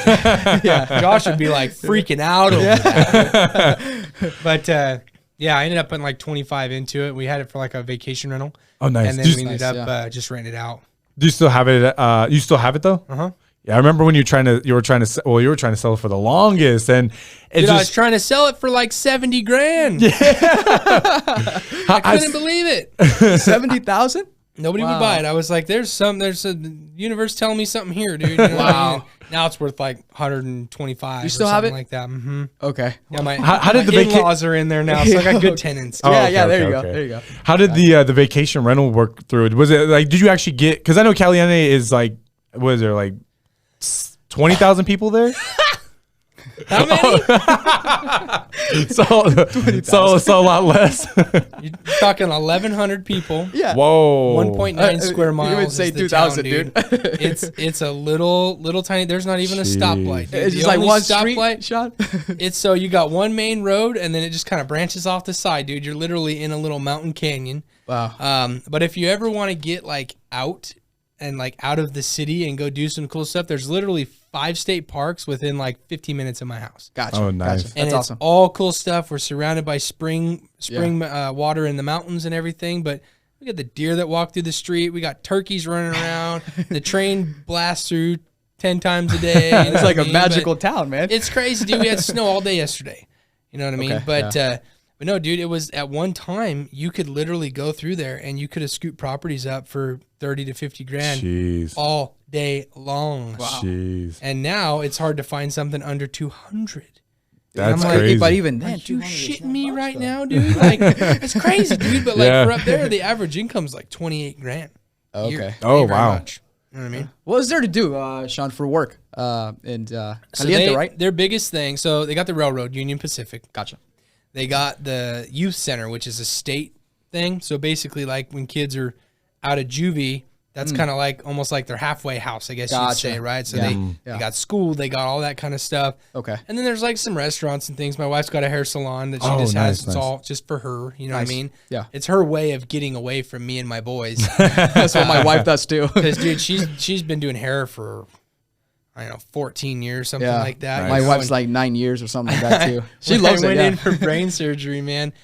Yeah, Josh would be like freaking out over that. But yeah, I ended up putting like 25 into it. We had it for like a vacation rental. Oh, nice. And then we ended Nice, up just renting it out. Do you still have it? You still have it though? Uh-huh. Yeah, I remember when you were trying to sell it for the longest, and it Dude, I was just trying to sell it for like 70 grand. I couldn't believe it. 70,000? Nobody Wow. would buy it. I was like, there's a universe telling me something here, dude. You know what I mean? Now it's worth like 125. You still or have something it? like that. Mm-hmm. Okay. Yeah, my How did the in-laws are in there now, so I got good tenants. Oh, yeah, okay, yeah, there okay, you go. okay. There you go. How did the vacation rental work through it? Was it like, did you actually get? Because I know Caliente is like, what is there like 20,000 people there? How many? So a lot less. You're talking 1,100 people. Yeah. Whoa. 1.9 square miles. You would say is the 2,000, town, dude. It's a little tiny. There's not even a stoplight. Dude. It's The just like only one street, Sean. It's so you got one main road, and then it just kind of branches off the side, dude. You're literally in a little mountain canyon. Wow. But if you ever want to get like out and like out of the city and go do some cool stuff, there's literally 5 state parks within like 15 minutes of my house. Gotcha. Oh, nice. Gotcha. And That's it's awesome. all cool stuff. We're surrounded by spring water in the mountains and everything. But we got the deer that walk through the street. We got turkeys running around. The train blasts through 10 times a day. It's like a magical town, man. It's crazy, dude. We had snow all day yesterday. You know what I mean? Okay, But no, dude, it was at one time you could literally go through there and you could have scooped properties up for 30 to 50 grand Jeez. all day long. Wow. Jeez. And now it's hard to find something under 200. That's I'm like, crazy. But even Are then, you shitting me right now, dude? Like, it's crazy, dude. But like Yeah. for up there, the average income's like 28 grand. a year. Okay. Oh, Thank you very wow. much. You know what I mean? What is there to do, Sean, for work? And So Caliente, right? their biggest thing, so they got the railroad, Union Pacific. Gotcha. They got the youth center, which is a state thing. So basically, like when kids are out of juvie, that's kind of like almost like their halfway house, I guess you'd Gotcha. say, right? So Yeah. they got school, they got all that kind of stuff. Okay. And then there's like some restaurants and things. My wife's got a hair salon that she Oh, just has. nice, It's nice. all just for her. You know Nice. what I mean? Yeah. It's her way of getting away from me and my boys. That's what my wife does too. Because dude, she's been doing hair for, I don't know, 14 years, something like that. My you know, wife's and like 9 years or something like that too. She when loves I it. went Yeah. in for brain surgery, man.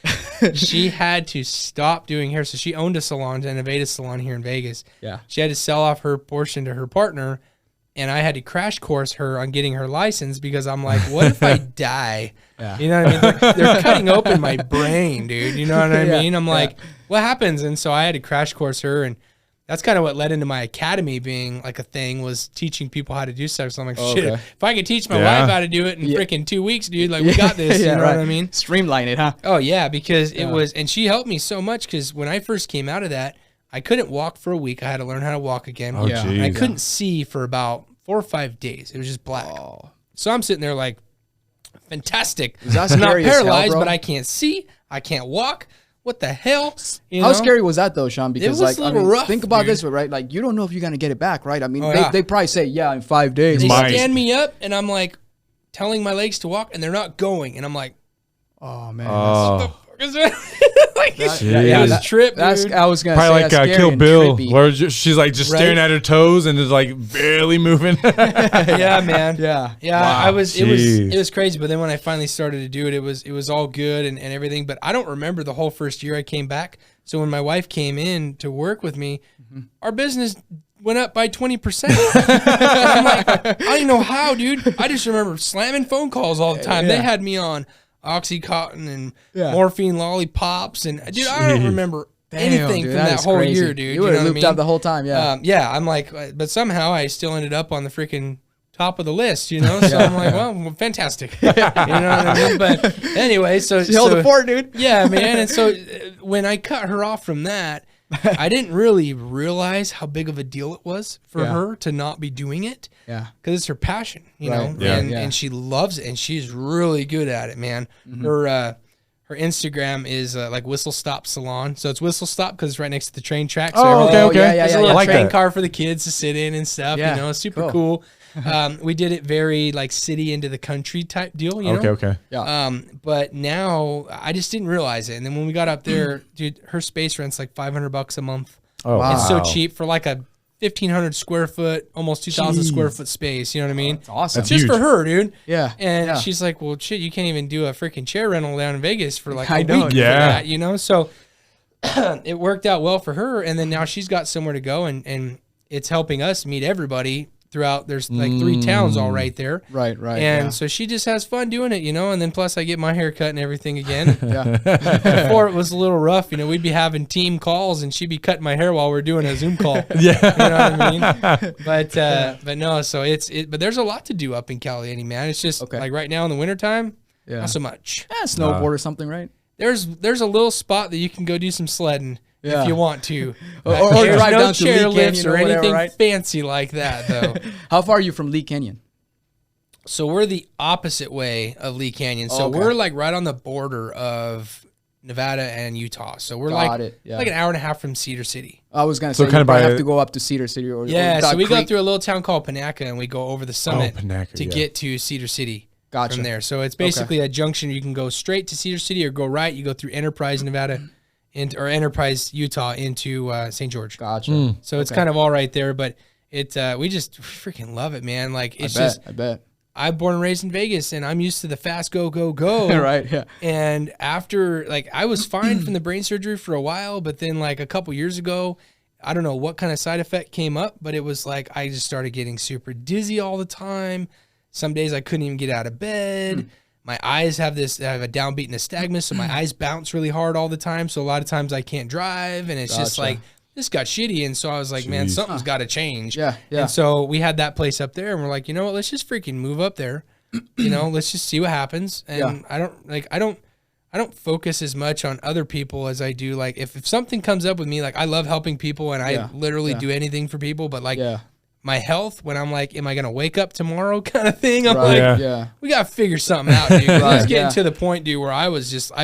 She had to stop doing hair. So she owned a salon, an Innovative salon here in Vegas. Yeah. She had to sell off her portion to her partner, and I had to crash course her on getting her license because I'm like, what if I die? Yeah. You know what I mean? They're cutting open my brain, dude. You know what I Yeah, mean? I'm yeah. like, what happens? And so I had to crash course her, and that's kind of what led into my academy being like a thing, was teaching people how to do stuff. So I'm like, shit, Okay. if I could teach my Yeah. wife how to do it in Yeah. freaking 2 weeks, dude, like we got this. Yeah, You know right. what I mean? Streamline it, huh? Oh yeah, because it Yeah. was, and she helped me so much because when I first came out of that, I couldn't walk for a week. I had to learn how to walk again. Oh, Yeah. And I geez. couldn't see for about 4 or 5 days. It was just black. Oh. So I'm sitting there like, fantastic. Is that I'm not scary as hell, paralyzed, bro? but I can't see. I can't walk. What the hell? You How know? scary was that though, Sean? Because was like, a I little mean, rough, think about dude. this, right? Like, you don't know if you're gonna get it back, right? I mean, Oh, yeah. they probably say, yeah, in 5 days. They Might. stand me up, and I'm like telling my legs to walk, and they're not going, and I'm like, Oh man. Oh, like, Yeah, it was that- a trip, That's dude. I was gonna probably say like that's scary Kill and Bill, trippy. where she's like just staring Right? at her toes and is like barely moving. Yeah, man. Yeah. Yeah, Wow, I was. It jeez. was crazy. But then when I finally started to do it, it was all good and everything. But I don't remember the whole first year I came back. So when my wife came in to work with me, our business went up by 20%. I'm like, I don't even know how, dude. I just remember slamming phone calls all the time. They Yeah. had me on Oxycontin and Yeah. morphine lollipops, and dude, I don't Jeez. remember Damn, anything dude, from that is whole crazy. year, dude. You would know have what I looped up mean? the whole time, yeah. Yeah, I'm like, but somehow I still ended up on the freaking top of the list, you know? So I'm like, well, fantastic. You know what I mean? But anyway, so. She held the fort, dude. Yeah, man. And so when I cut her off from that, I didn't really realize how big of a deal it was for Yeah. her to not be doing it. Yeah. Because it's her passion, you Right. know? Yeah. And she loves it, and she's really good at it, man. Her Instagram is like Whistle Stop Salon. So it's Whistle Stop because it's right next to the train track. So Oh, everything- okay. yeah, yeah, there's yeah, a little I like train that. car for the kids to sit in and stuff. Yeah, You know, super cool. cool. We did it very like city into the country type deal. You know? Okay. Yeah. But now I just didn't realize it. And then when we got up there, dude, her space rent's like $500 a month. Oh, Wow. It's so cheap for like a 1,500 square foot, almost 2,000 square Jeez. foot space. You know what I mean? It's awesome. That's Just huge. for her, dude. Yeah. And yeah. she's like, well, shit, you can't even do a freaking chair rental down in Vegas for like I a know. week Yeah. for that, you know? So it worked out well for her. And then now she's got somewhere to go, and it's helping us meet everybody throughout. There's like 3 towns all right there. Right. And yeah. so she just has fun doing it, you know? And then plus I get my hair cut and everything again. Yeah. Before it was a little rough, you know, we'd be having team calls and she'd be cutting my hair while we're doing a Zoom call. Yeah. You know what I mean? But no, so but there's a lot to do up in Caliente, man. It's just Okay. like right now in the wintertime, Yeah. not so much. Snowboard or something, right? There's a little spot that you can go do some sledding Yeah. if you want to. Or There's drive no down to Lee chairlifts Canyon or or whatever, anything right? fancy like that, though. How far are you from Lee Canyon? So we're the opposite way of Lee Canyon. So we're like right on the border of Nevada and Utah. So we're like an hour and a half from Cedar City. I was gonna say you probably have to go up to Cedar City or so we go through a little town called Panaca and we go over the summit to get to Cedar City from there. So it's basically a junction. You can go straight to Cedar City or go right. You go through Enterprise, Nevada, or Enterprise, Utah into St. George. Gotcha. So it's kind of all right there, but we just freaking love it, man. Like I bet. I'm born and raised in Vegas, and I'm used to the fast go. Right, yeah. And after, like, I was fine from the brain surgery for a while, but then, like, a couple years ago, I don't know what kind of side effect came up, but it was like I just started getting super dizzy all the time. Some days I couldn't even get out of bed. My eyes I have a downbeat nystagmus, so my eyes bounce really hard all the time. So a lot of times I can't drive, and it's just like, this got shitty. And so I was like, man, something's got to change. Yeah. And so we had that place up there and we're like, you know what, let's just freaking move up there. Let's just see what happens. And I don't focus as much on other people as I do. Like if something comes up with me, like I love helping people and I literally do anything for people, but like my health, when I'm like, am I going to wake up tomorrow kind of thing? I'm we got to figure something out, dude. It's getting to the point, dude, where I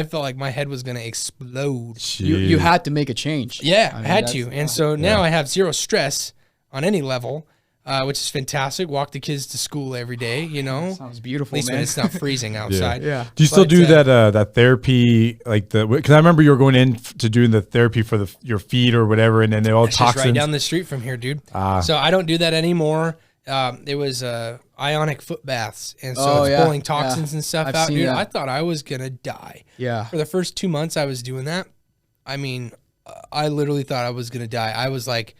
felt like my head was going to explode. You had to make a change. Yeah, I had to. And so now I have zero stress on any level, which is fantastic. Walk the kids to school every day, Sounds beautiful, at least when it's not freezing outside. Do you still do that therapy, like because I remember you were going in to doing the therapy for your feet or whatever, and then they all toxins. Just right down the street from here, dude. So I don't do that anymore. It was ionic foot baths, and so it's pulling toxins and stuff out, dude. I thought I was gonna die. Yeah. For the first 2 months I was doing that, I mean, I literally thought I was gonna die. I was like,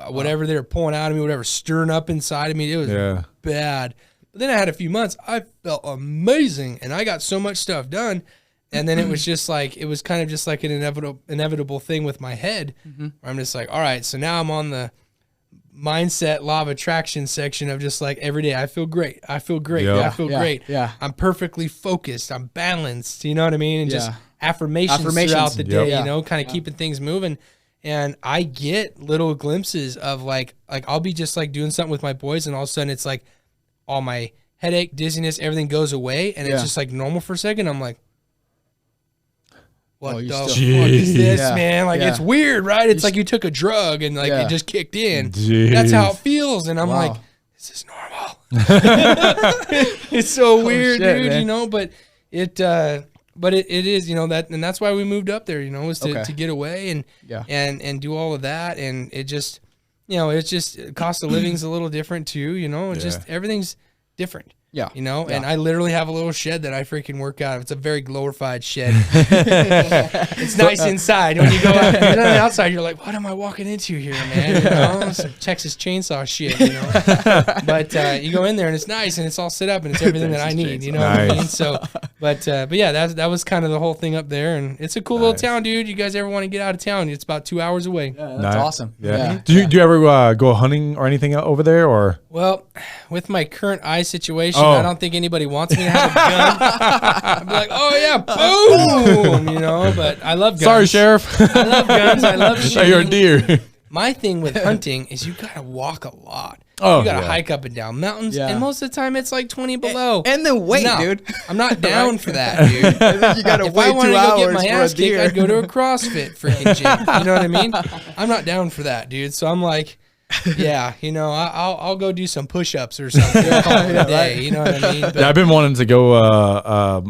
whatever they were pulling out of me, whatever stirring up inside of me, it was bad. But then I had a few months, I felt amazing, and I got so much stuff done. And then it was just like, it was kind of just like an inevitable thing with my head. Where I'm just like, all right, so now I'm on the mindset law of attraction section of just like every day I feel great. I feel great. I feel great. Yeah. I'm perfectly focused. I'm balanced. You know what I mean? And just affirmations throughout the day, kind of keeping things moving. And I get little glimpses of like I'll be just like doing something with my boys, and all of a sudden it's like all my headache, dizziness, everything goes away, and it's just like normal for a second. I'm like, what the fuck is this, man? Like it's weird, right? It's like you took a drug and like it just kicked in. That's how it feels. And I'm like, this is normal. It's so weird, dude, man. But it is, that, and that's why we moved up there, was to get away and do all of that. And it just, it's just cost of living's a little different too, it's just everything's different. Yeah. And I literally have a little shed that I freaking work out of. It's a very glorified shed. It's nice inside. When you go out, on the outside, you're like, what am I walking into here, man? Some Texas chainsaw shit, But you go in there and it's nice and it's all set up and it's everything that I need, what I mean? So, but yeah, that was kind of the whole thing up there. And it's a cool little town, dude. You guys ever want to get out of town? It's about 2 hours away. Yeah, that's awesome. Yeah. Do you ever go hunting or anything over there, or? Well, with my current eye situation, I don't think anybody wants me to have a gun. I'd be like, oh yeah, boom, but I love guns. Sorry, Sheriff. I love guns. I love shooting. You're a deer. My thing with hunting is you gotta walk a lot. You gotta hike up and down mountains, and most of the time it's like 20 below. And then wait, dude. I'm not down for that, dude. And then you gotta wait 2 hours. If I wanted to go get my ass kicked, I'd go to a CrossFit freaking gym. You know what I mean? I'm not down for that, dude. So I'm like, yeah, I'll go do some push-ups or something. Call it a day, you know what I mean? But I've been wanting to go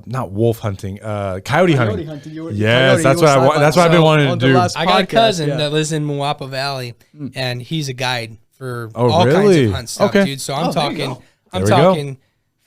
not wolf hunting, coyote hunting. Yes, that's what I want. That's what I've been wanting to do. I got a cousin that lives in Moapa Valley, and he's a guide for all kinds of hunt stuff, dude. So I'm talking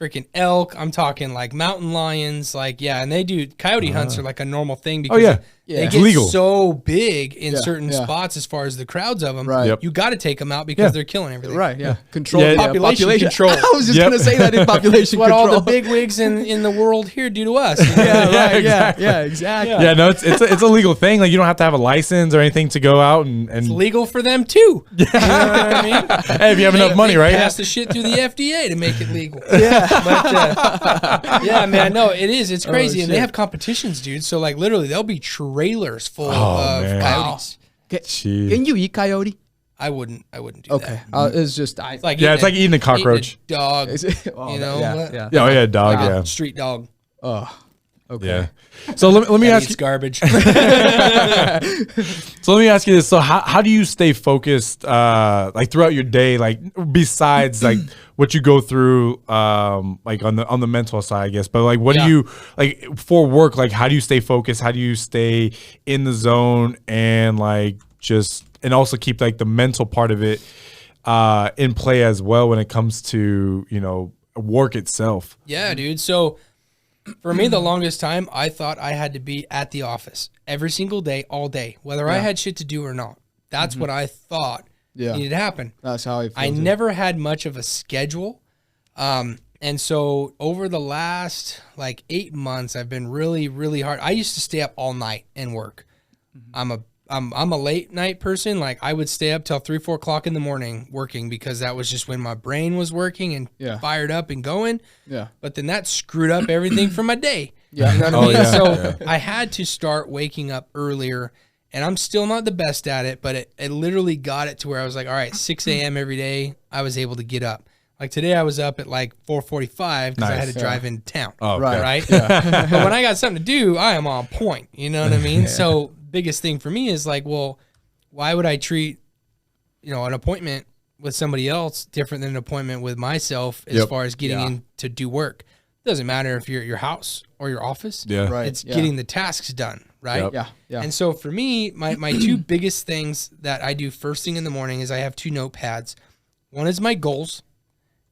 freaking elk. I'm talking like mountain lions, and they do coyote hunts are like a normal thing because they get legal. So big in certain spots as far as the crowds of them. Right. Yep. You got to take them out because they're killing everything. Right. Yeah. Control population control. I was just gonna say that in population what control. All the big wigs in the world here do to us. Exactly. Yeah. No, it's a legal thing. Like you don't have to have a license or anything to go out and it's legal for them too. You know what I mean? Hey, if you have enough money, right? Pass the shit through the FDA to make it legal. Yeah. But man, no, it is. It's crazy, and they have competitions, dude. So like literally, there'll be trailers full of coyotes. Can you eat coyote? I wouldn't do that. It's just it's like eating a cockroach. Eating a dog, you know. Yeah, dog. Like yeah, a street dog. Oh, okay. Yeah. So let me ask you garbage. So let me ask you this. So how do you stay focused like throughout your day, like besides like what you go through like on the mental side, I guess, but like what do you like for work, like how do you stay focused? How do you stay in the zone and like just and also keep like the mental part of it in play as well when it comes to, you know, work itself? Yeah, dude. So for me, the longest time, I thought I had to be at the office every single day, all day, whether I had shit to do or not. That's what I thought needed to happen. That's how I never had much of a schedule. And so over the last like 8 months, I've been really, really hard. I used to stay up all night and work. I'm a late night person. Like I would stay up till 3, 4 o'clock in the morning working because that was just when my brain was working and fired up and going. Yeah. But then that screwed up everything for my day. Yeah. You know what I mean? Yeah. So I had to start waking up earlier, and I'm still not the best at it, but it literally got it to where I was like, all right, 6 a.m. every day, I was able to get up. Like today I was up at like 4:45 because I had to drive into town. Oh, okay. Right. Yeah. But when I got something to do, I am on point. You know what I mean? So biggest thing for me is like, well, why would I treat, you know, an appointment with somebody else different than an appointment with myself as far as getting in to do work? It doesn't matter if you're at your house or your office. Yeah. Right. It's getting the tasks done. Right. Yep. Yeah. Yeah. And so for me, my two biggest things that I do first thing in the morning is I have 2 notepads. One is my goals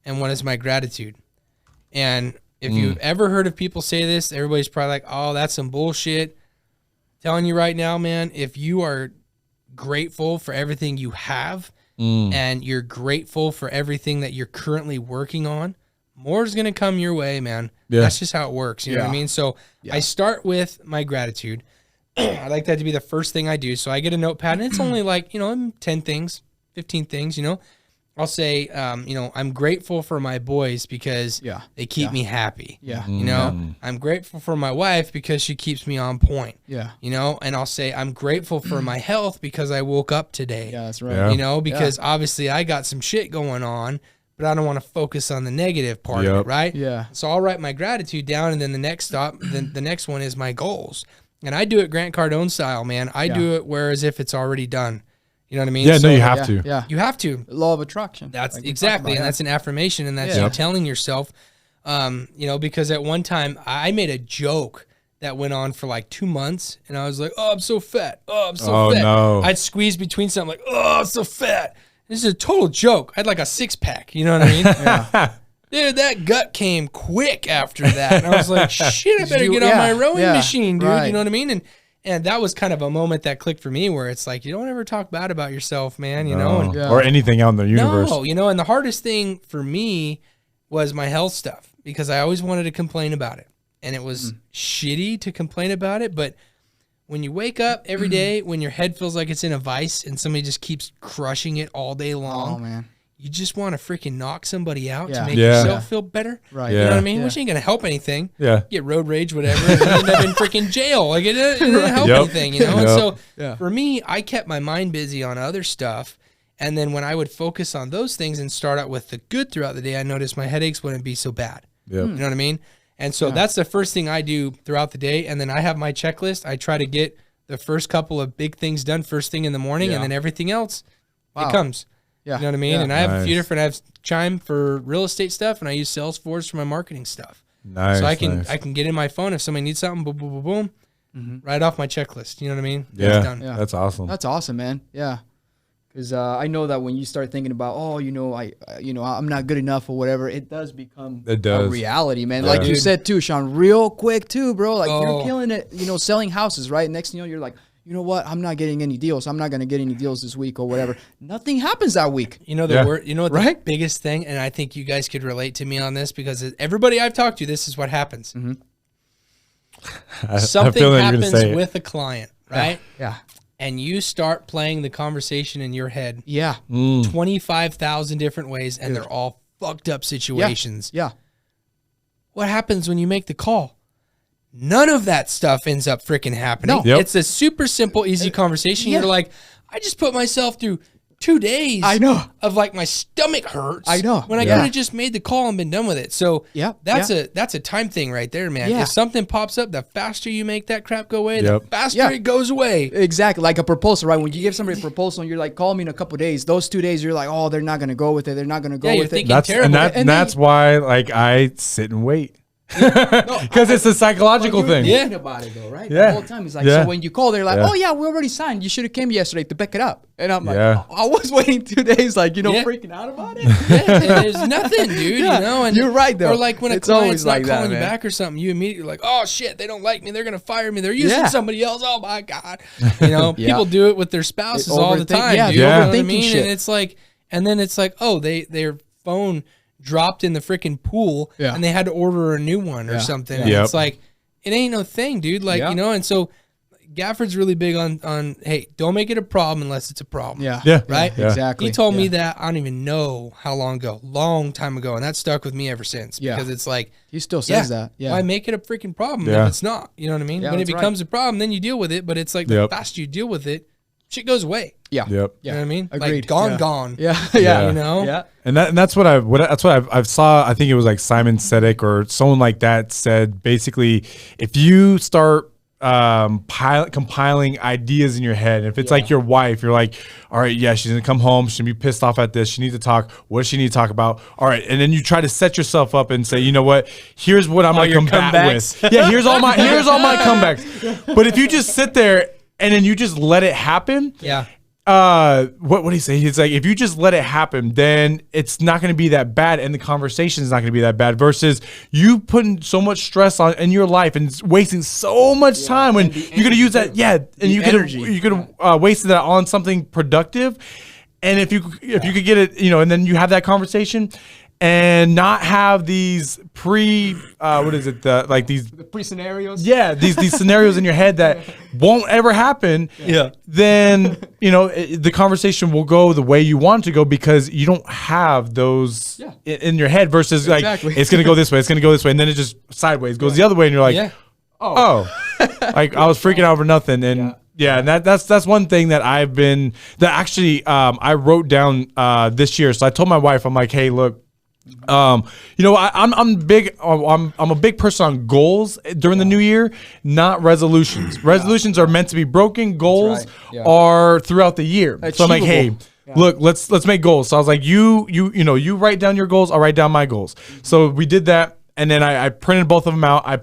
and one is my gratitude. And if you've ever heard of people say this, everybody's probably like, oh, that's some bullshit. Telling you right now, man, if you are grateful for everything you have and you're grateful for everything that you're currently working on, more is going to come your way, man. Yeah. That's just how it works. You know what I mean? So I start with my gratitude. I like that to be the first thing I do. So I get a notepad and it's only like, you know, 10 things, 15 things, you know. I'll say, you know, I'm grateful for my boys because they keep me happy. Yeah. You know, I'm grateful for my wife because she keeps me on point. Yeah. You know, and I'll say, I'm grateful for my health because I woke up today. Yeah, that's right. Yeah. You know, because obviously I got some shit going on, but I don't want to focus on the negative part of it, right? Yeah. So I'll write my gratitude down, and then the next stop, the next one is my goals. And I do it Grant Cardone style, man. I do it where as if it's already done. You know what I mean? Yeah, so, no, you have to. Yeah. You have to. Law of attraction. That's like exactly. And that's an affirmation. And that's you telling yourself, you know, because at one time I made a joke that went on for like 2 months. And I was like, oh, I'm so fat. Oh, I'm so fat. No. I'd squeeze between something like, oh, I'm so fat. This is a total joke. I had like a 6-pack. You know what I mean? Dude, that gut came quick after that. And I was like, shit, I better get on my rowing machine, dude. Right. You know what I mean? And that was kind of a moment that clicked for me where it's like, you don't ever talk bad about yourself, man, you know? And, or anything out in the universe. No, you know, and the hardest thing for me was my health stuff because I always wanted to complain about it. And it was shitty to complain about it. But when you wake up every day, when your head feels like it's in a vice and somebody just keeps crushing it all day long, you just want to freaking knock somebody out to make yourself feel better. Right. You know what I mean? Which ain't going to help anything. Yeah. Get road rage, whatever, and end up in freaking jail. Like, it didn't help anything, you know? And so for me, I kept my mind busy on other stuff. And then when I would focus on those things and start out with the good throughout the day, I noticed my headaches wouldn't be so bad. Yep. You know what I mean? And so that's the first thing I do throughout the day. And then I have my checklist. I try to get the first couple of big things done first thing in the morning, and then everything else, it comes. Yeah. You know what I mean? Yeah. And I have a few different, I have Chime for real estate stuff, and I use Salesforce for my marketing stuff. Nice. So I can get in my phone if somebody needs something, boom, boom, boom, boom, right off my checklist. You know what I mean? Yeah. It's done. That's awesome. That's awesome, man. Yeah. Because I know that when you start thinking about, I'm not good enough or whatever, it does become a reality, man. Yeah. Like you said too, Sean, real quick too, bro. Like you're killing it, you know, selling houses, right? Next thing you know, you're like, you know what? I'm not getting any deals. I'm not going to get any deals this week or whatever. Nothing happens that week. You know the biggest thing, and I think you guys could relate to me on this because everybody I've talked to, this is what happens. Something happens with a client, right? Yeah. And you start playing the conversation in your head. Yeah. 25,000 different ways, and they're all fucked up situations. Yeah. What happens when you make the call? None of that stuff ends up freaking happening. No. It's a super simple, easy conversation. You're like, I just put myself through 2 days. I know. Of like my stomach hurts. I know. When I could have just made the call and been done with it. So that's a time thing right there, man. Yeah. If something pops up, the faster you make that crap go away, Yep. the faster it goes away. Exactly. Like a proposal, right? When you give somebody a proposal and you're like, call me in a couple of days, those 2 days, you're like, oh, they're not going to go with it. They're not going to go with it. That's why like I sit and wait. Because it's a psychological thing. Thinking about it though, right? Yeah. The whole time it's like, so when you call, they're like, oh yeah, we already signed. You should have came yesterday to pick it up. And I'm like, I was waiting 2 days, like, freaking out about it. There's nothing, dude. You know, and you're right though. Or like when a client's not calling you back or something, you immediately like, oh shit, they don't like me. They're gonna fire me. They're using somebody else. Oh my god. You know, people do it with their spouses all the time. Yeah, dude. You know what I overthinking mean? shit. And it's like, and then it's like, oh, their phone dropped in the freaking pool and they had to order a new one or something. And it's like, it ain't no thing, dude. Like, you know, and so Gafford's really big on, hey, don't make it a problem unless it's a problem. Yeah. Right? Yeah. Exactly. He told me that, I don't even know how long ago, long time ago. And that stuck with me ever since. Because it's like, he still says that. Yeah. Why make it a freaking problem if it's not? You know what I mean? Yeah, when it becomes a problem, then you deal with it. But it's like the faster you deal with it, shit goes away. Yeah. Yep. You know what I mean? Agreed. Like gone. Yeah. You know? Yeah. And that's what I saw. I think it was like Simon Sinek or someone like that said basically, if you start compiling ideas in your head, if it's like your wife, you're like, all right, she's gonna come home, she's gonna be pissed off at this, she needs to talk, what does she need to talk about? All right, and then you try to set yourself up and say, you know what, here's what I'm gonna combat with. Here's all my comebacks. But if you just sit there and then you just let it happen, what did he say? He's like, if you just let it happen, then it's not going to be that bad, and the conversation is not going to be that bad. Versus you putting so much stress on in your life and wasting so much time when you're going to use that, and you could have wasted that on something productive. And if you could get it, you know, and then you have that conversation. And not have these these pre-scenarios. Yeah, these scenarios in your head that won't ever happen. Yeah. Then, you know, the conversation will go the way you want it to go because you don't have those in your head versus like it's going to go this way, it's going to go this way, and then it just sideways goes the other way and you're like, like I was freaking out over nothing. And and that's one thing that I wrote down this year. So I told my wife, I'm like, hey, look, you know, I'm big. I'm a big person on goals during the new year, not resolutions. Resolutions are meant to be broken. Goals are throughout the year. Achievable. So I'm like, hey, look, let's make goals. So I was like, you write down your goals. I'll write down my goals. So we did that, and then I printed both of them out. I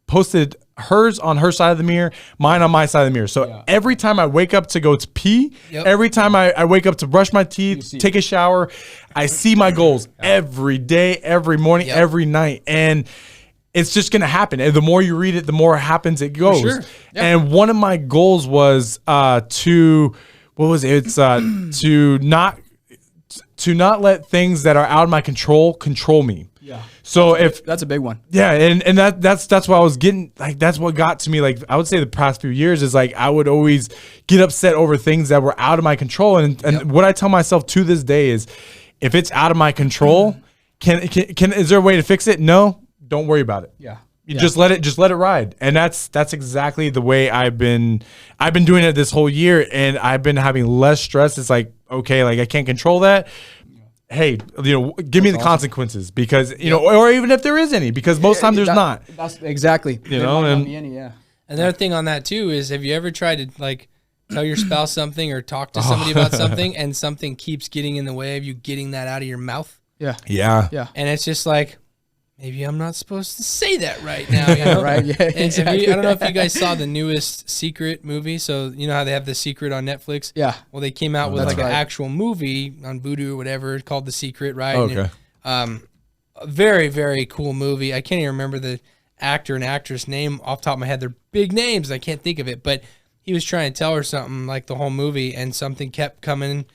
posted hers on her side of the mirror, mine on my side of the mirror. So every time I wake up to go to pee, every time I wake up to brush my teeth, take a shower, I see my goals every day, every morning, every night. And it's just going to happen. And the more you read it, the more it happens, it goes. For sure. And one of my goals was to not let things that are out of my control me. Yeah. So that's a big one. Yeah, and that's what I was getting, like that's what got to me. Like I would say the past few years is like I would always get upset over things that were out of my control. And what I tell myself to this day is if it's out of my control, is there a way to fix it? No, don't worry about it. Yeah. Just let it ride. And that's exactly the way I've been doing it this whole year, and I've been having less stress. It's like, okay, like I can't control that. Hey, you know, give me the consequences because, you know, or even if there is any, because most times there's not. That's exactly. You know, and another thing on that too is, have you ever tried to like tell your spouse something or talk to somebody about something and something keeps getting in the way of you getting that out of your mouth? Yeah. And it's just like, maybe I'm not supposed to say that right now. You know? Right. Yeah. Exactly. I don't know if you guys saw the newest Secret movie. So you know how they have The Secret on Netflix? Yeah. Well, they came out with like an actual movie on Vudu or whatever called The Secret, right? Okay. And, a very, very cool movie. I can't even remember the actor and actress name off the top of my head. They're big names. I can't think of it. But he was trying to tell her something like the whole movie, and something kept coming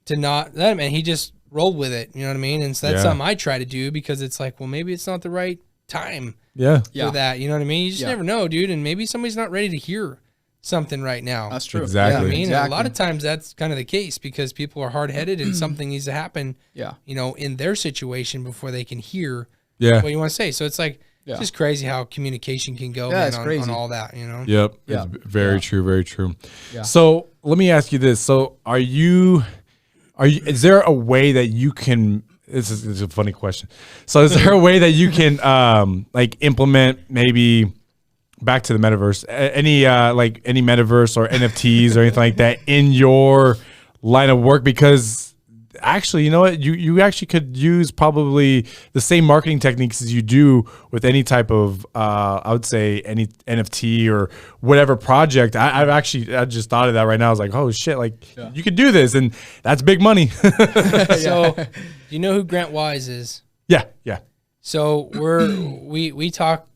to not let him, and he just rolled with it, you know what I mean? And so that's something I try to do, because it's like, well, maybe it's not the right time for that, you know what I mean? You just never know, dude, and maybe somebody's not ready to hear something right now. That's true. Exactly. You know what I mean? And a lot of times that's kind of the case, because people are hard-headed and something needs to happen, you know, in their situation before they can hear what you want to say. So it's like, it's just crazy how communication can go on all that, you know? Yep. It's very true, very true. Yeah. So let me ask you this. So is there a way that you can, this is a funny question. So is there a way that you can like implement maybe back to the metaverse, any like any metaverse or NFTs or anything like that in your line of work? Because actually, you know what, you actually could use probably the same marketing techniques as you do with any type of I would say any NFT or whatever project. I just thought of that right now. I was like, oh shit, like you could do this, and that's big money. So do you know who Grant Wise is? Yeah. So we talk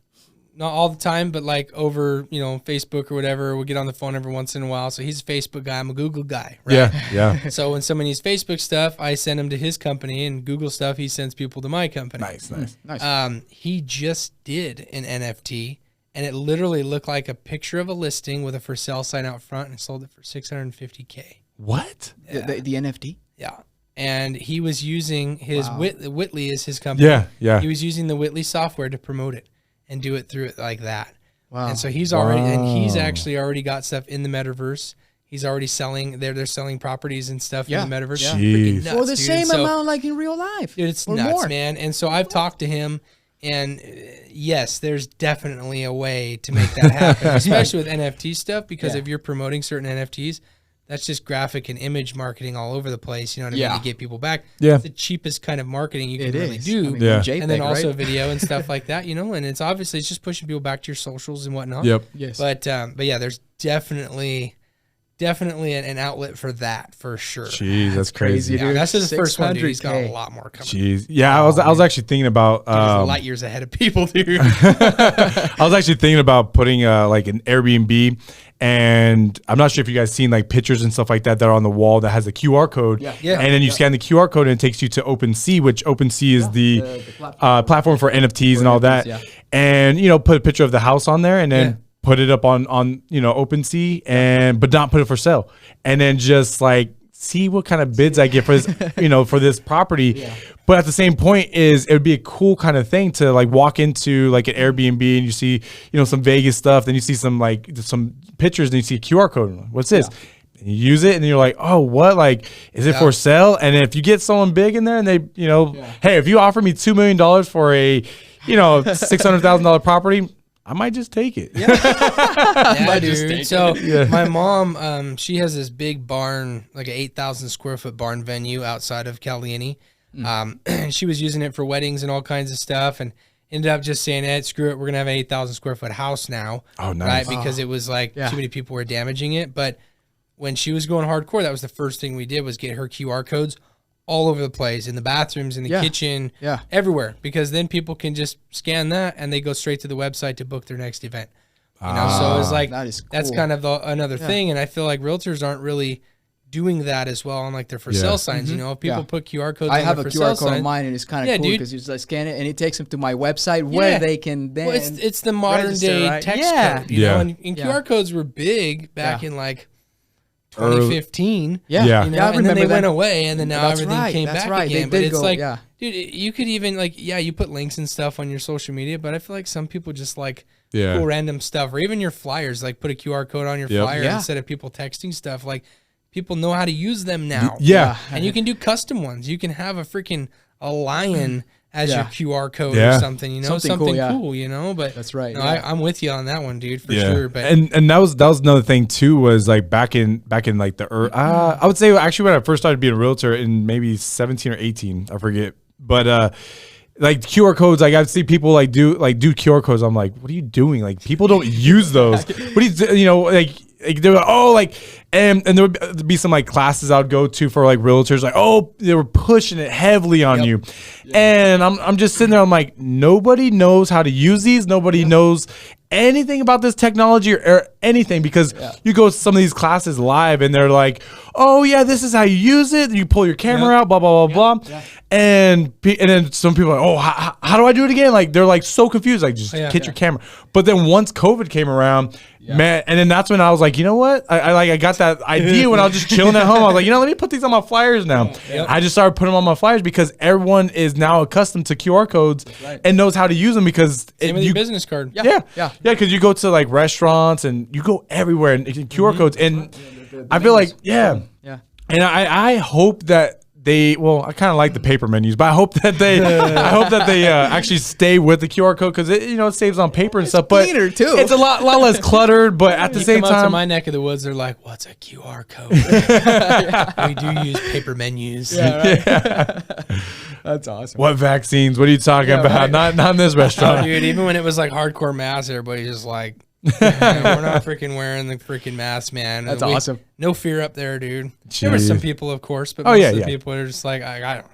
not all the time, but like over, Facebook or whatever. We'll get on the phone every once in a while. So he's a Facebook guy. I'm a Google guy, right? Yeah. So when someone needs Facebook stuff, I send him to his company, and Google stuff, he sends people to my company. Nice. He just did an NFT, and it literally looked like a picture of a listing with a for sale sign out front, and sold it for $650K. What? The NFT? Yeah. And he was using his Whitley is his company. Yeah. He was using the Whitley software to promote it and do it through it like that. Wow. And so he's actually already got stuff in the metaverse. He's already selling, they're selling properties and stuff in the metaverse. Yeah. Freaking nuts, For the same amount like in real life. Dude, it's nuts, more. Man. And so I've talked to him, and yes, there's definitely a way to make that happen, especially with NFT stuff, because if you're promoting certain NFTs, that's just graphic and image marketing all over the place. You know what I mean? To get people back. Yeah. It's the cheapest kind of marketing you can really do. I mean, JPEG, and then also video and stuff like that, and it's obviously it's just pushing people back to your socials and whatnot. Yep. Yes. But yeah, there's definitely an outlet for that for sure. Jeez, that's crazy. Yeah, that's just the first one, dude. He's got a lot more coming. Jeez. Yeah, I was actually thinking about light years ahead of people, dude. I was actually thinking about putting like an Airbnb, and I'm not sure if you guys seen like pictures and stuff like that are on the wall that has a QR code. Yeah. And then you scan the QR code and it takes you to OpenSea, which OpenSea is the platform for NFTs and all that. Yeah. And put a picture of the house on there, and then put it up on OpenSea, but not put it for sale, and then just like see what kind of bids I get for this for this property. Yeah. But at the same point it would be a cool kind of thing to like walk into like an Airbnb and you see some Vegas stuff, then you see some pictures, and you see a QR code. What's this? And you use it, and you're like, oh, what? Like, is it for sale? And if you get someone big in there, and they, hey, if you offer me $2 million for a $600,000 property, I might just take it. Yeah, dude. So my mom, she has this big barn, like an 8,000 square foot barn venue outside of Caliente. She was using it for weddings and all kinds of stuff, and ended up just saying, screw it, we're gonna have an 8,000 square foot house now. Oh, nice. Right? Because it was like too many people were damaging it. But when she was going hardcore, that was the first thing we did, was get her QR codes all over the place, in the bathrooms, in the kitchen, everywhere, because then people can just scan that and they go straight to the website to book their next event. So it's like, that's kind of another thing. And I feel like realtors aren't really doing that as well on like their for sale signs. If people put QR codes I on have their a for QR sale code on sign, mine, and it's kind of cool because you just scan it and it takes them to my website where they can then it's the modern day text code, and QR codes were big back in like 2015. And then they went away, and then now everything came back again. But it's like, dude, you could even like, you put links and stuff on your social media, but I feel like some people just like cool random stuff, or even your flyers, like put a QR code on your flyer instead of people texting stuff. Like, people know how to use them now. And you can do custom ones. You can have a lion as your QR code or something, something cool, but that's right. No, I'm with you on that one, dude, for sure. But and that was another thing too, was like back in like the I would say actually when I first started being a realtor in maybe 17 or 18, I forget, but like QR codes, like I'd see people like do QR codes. I'm like, what are you doing? Like, people don't use those. What do you like they were and there would be some like classes I would go to for like realtors, like they were pushing it heavily on you, and I'm just sitting there, I'm like, nobody knows how to use these, nobody knows anything about this technology or anything, because you go to some of these classes live and they're like, oh yeah, this is how you use it, you pull your camera out, blah blah blah blah, and then some people are like, oh, how do I do it again? Like, they're like so confused, like, just get your camera. But then once COVID came around, man, and then that's when I was like, you know what, I got that idea when I was just chilling at home. I was like, let me put these on my flyers now. I just started putting them on my flyers because everyone is now accustomed to QR codes and knows how to use them, because same with your business card. Because you go to like restaurants and you go everywhere, and QR codes, and I feel like, Yeah. and I hope that I kind of like the paper menus, but I hope that they actually stay with the QR code because it saves on paper and stuff. But cleaner, too. It's a lot less cluttered. But at the same come out to time, my neck of the woods, they're like, "What's a QR code?" We do use paper menus. Yeah, right. That's awesome. what vaccines? What are you talking about? right. Not in this Oh, restaurant. dude, even when it was like hardcore mask, everybody's just like, "Man, we're not freaking wearing the freaking mask, man." That's awesome. No fear up there, dude. There were some people, of course, but Oh, most yeah, of the yeah. people are just like, I don't.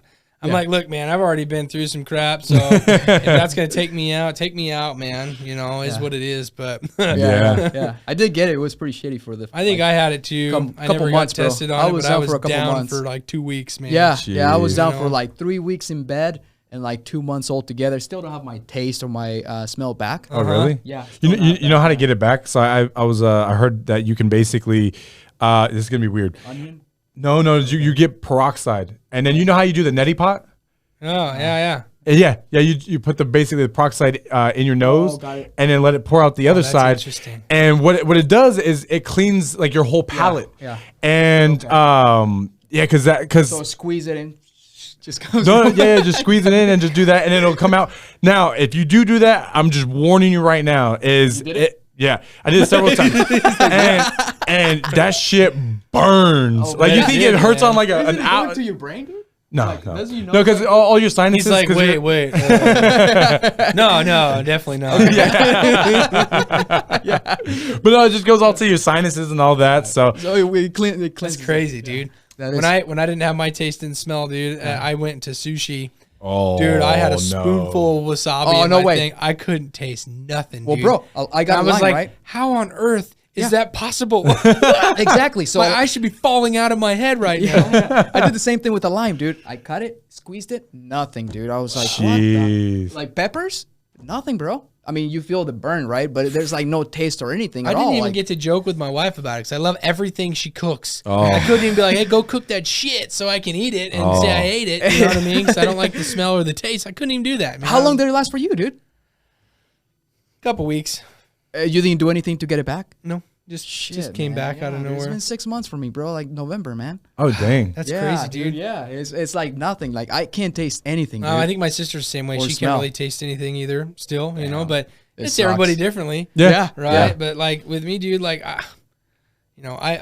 I'm like, look, man, I've already been through some crap, so if that's gonna take me out, man. Is what it is. But Yeah. I did get it. It was pretty shitty for the. I think I had it too. I never months, got tested bro. on I it, was but I down was for a couple down months. for like 2 weeks, man. Yeah, I was down Jeez. for like 3 weeks in bed and like 2 months altogether. Still don't have my taste or my smell back. Oh, really? Yeah. You know how to get it back? So I heard that you can basically. This is gonna be weird. Onion? No, you get peroxide, and then you know how you do the neti pot. Oh yeah. Yeah. You put basically the peroxide in your nose, got it. and then let it pour out the other that's side. interesting. And what it does is it cleans like your whole palate. Yeah. And because So squeeze it in. Just comes. just squeeze it in and just do that, and it'll come out. Now, if you do that, I'm just warning you right now. Yeah, I did it several times, and that shit burns. Oh, like you yeah, think yeah, it hurts man. on like Does an it go hour? into your brain, dude? No, doesn't you know because all your sinuses. He's like, 'cause you're- wait. No, definitely not. But no, it just goes all to your sinuses and all that. So So we clean. It That's cleanses crazy, it. dude. That is- When I didn't have my taste and smell, dude, I went to sushi. oh, Dude, I had a no. spoonful of wasabi. Oh, in no my way. thing. I couldn't taste nothing. Well, dude. bro, I got I a was line, like, right? how on earth is that possible? Exactly. So My eyes should be falling out of my head right now. I did the same thing with the lime, dude. I cut it, squeezed it, nothing, dude. I was like, what the? Jeez. Like peppers? Nothing, bro. I mean, you feel the burn, right? But there's like no taste or anything I at didn't all. even like, get to joke with my wife about it because I love everything she cooks. Oh. I couldn't even be like, hey, go cook that shit so I can eat it and say I ate it. You know what I mean? Because I don't like the smell or the taste. I couldn't even do that, man. How long did it last for you, dude? Couple weeks. You didn't do anything to get it back? No, just came man. back out of Yeah, It's nowhere. been 6 months for me, bro. Like November, man. Oh dang. That's Yeah, crazy, dude. Yeah, it's like nothing. Like I can't taste anything. No, dude. I think my sister's the same way. Or She smell. can't really taste anything either still, you know, but It it's everybody sucks. differently. Yeah. Right. Yeah. But like with me, dude, like, I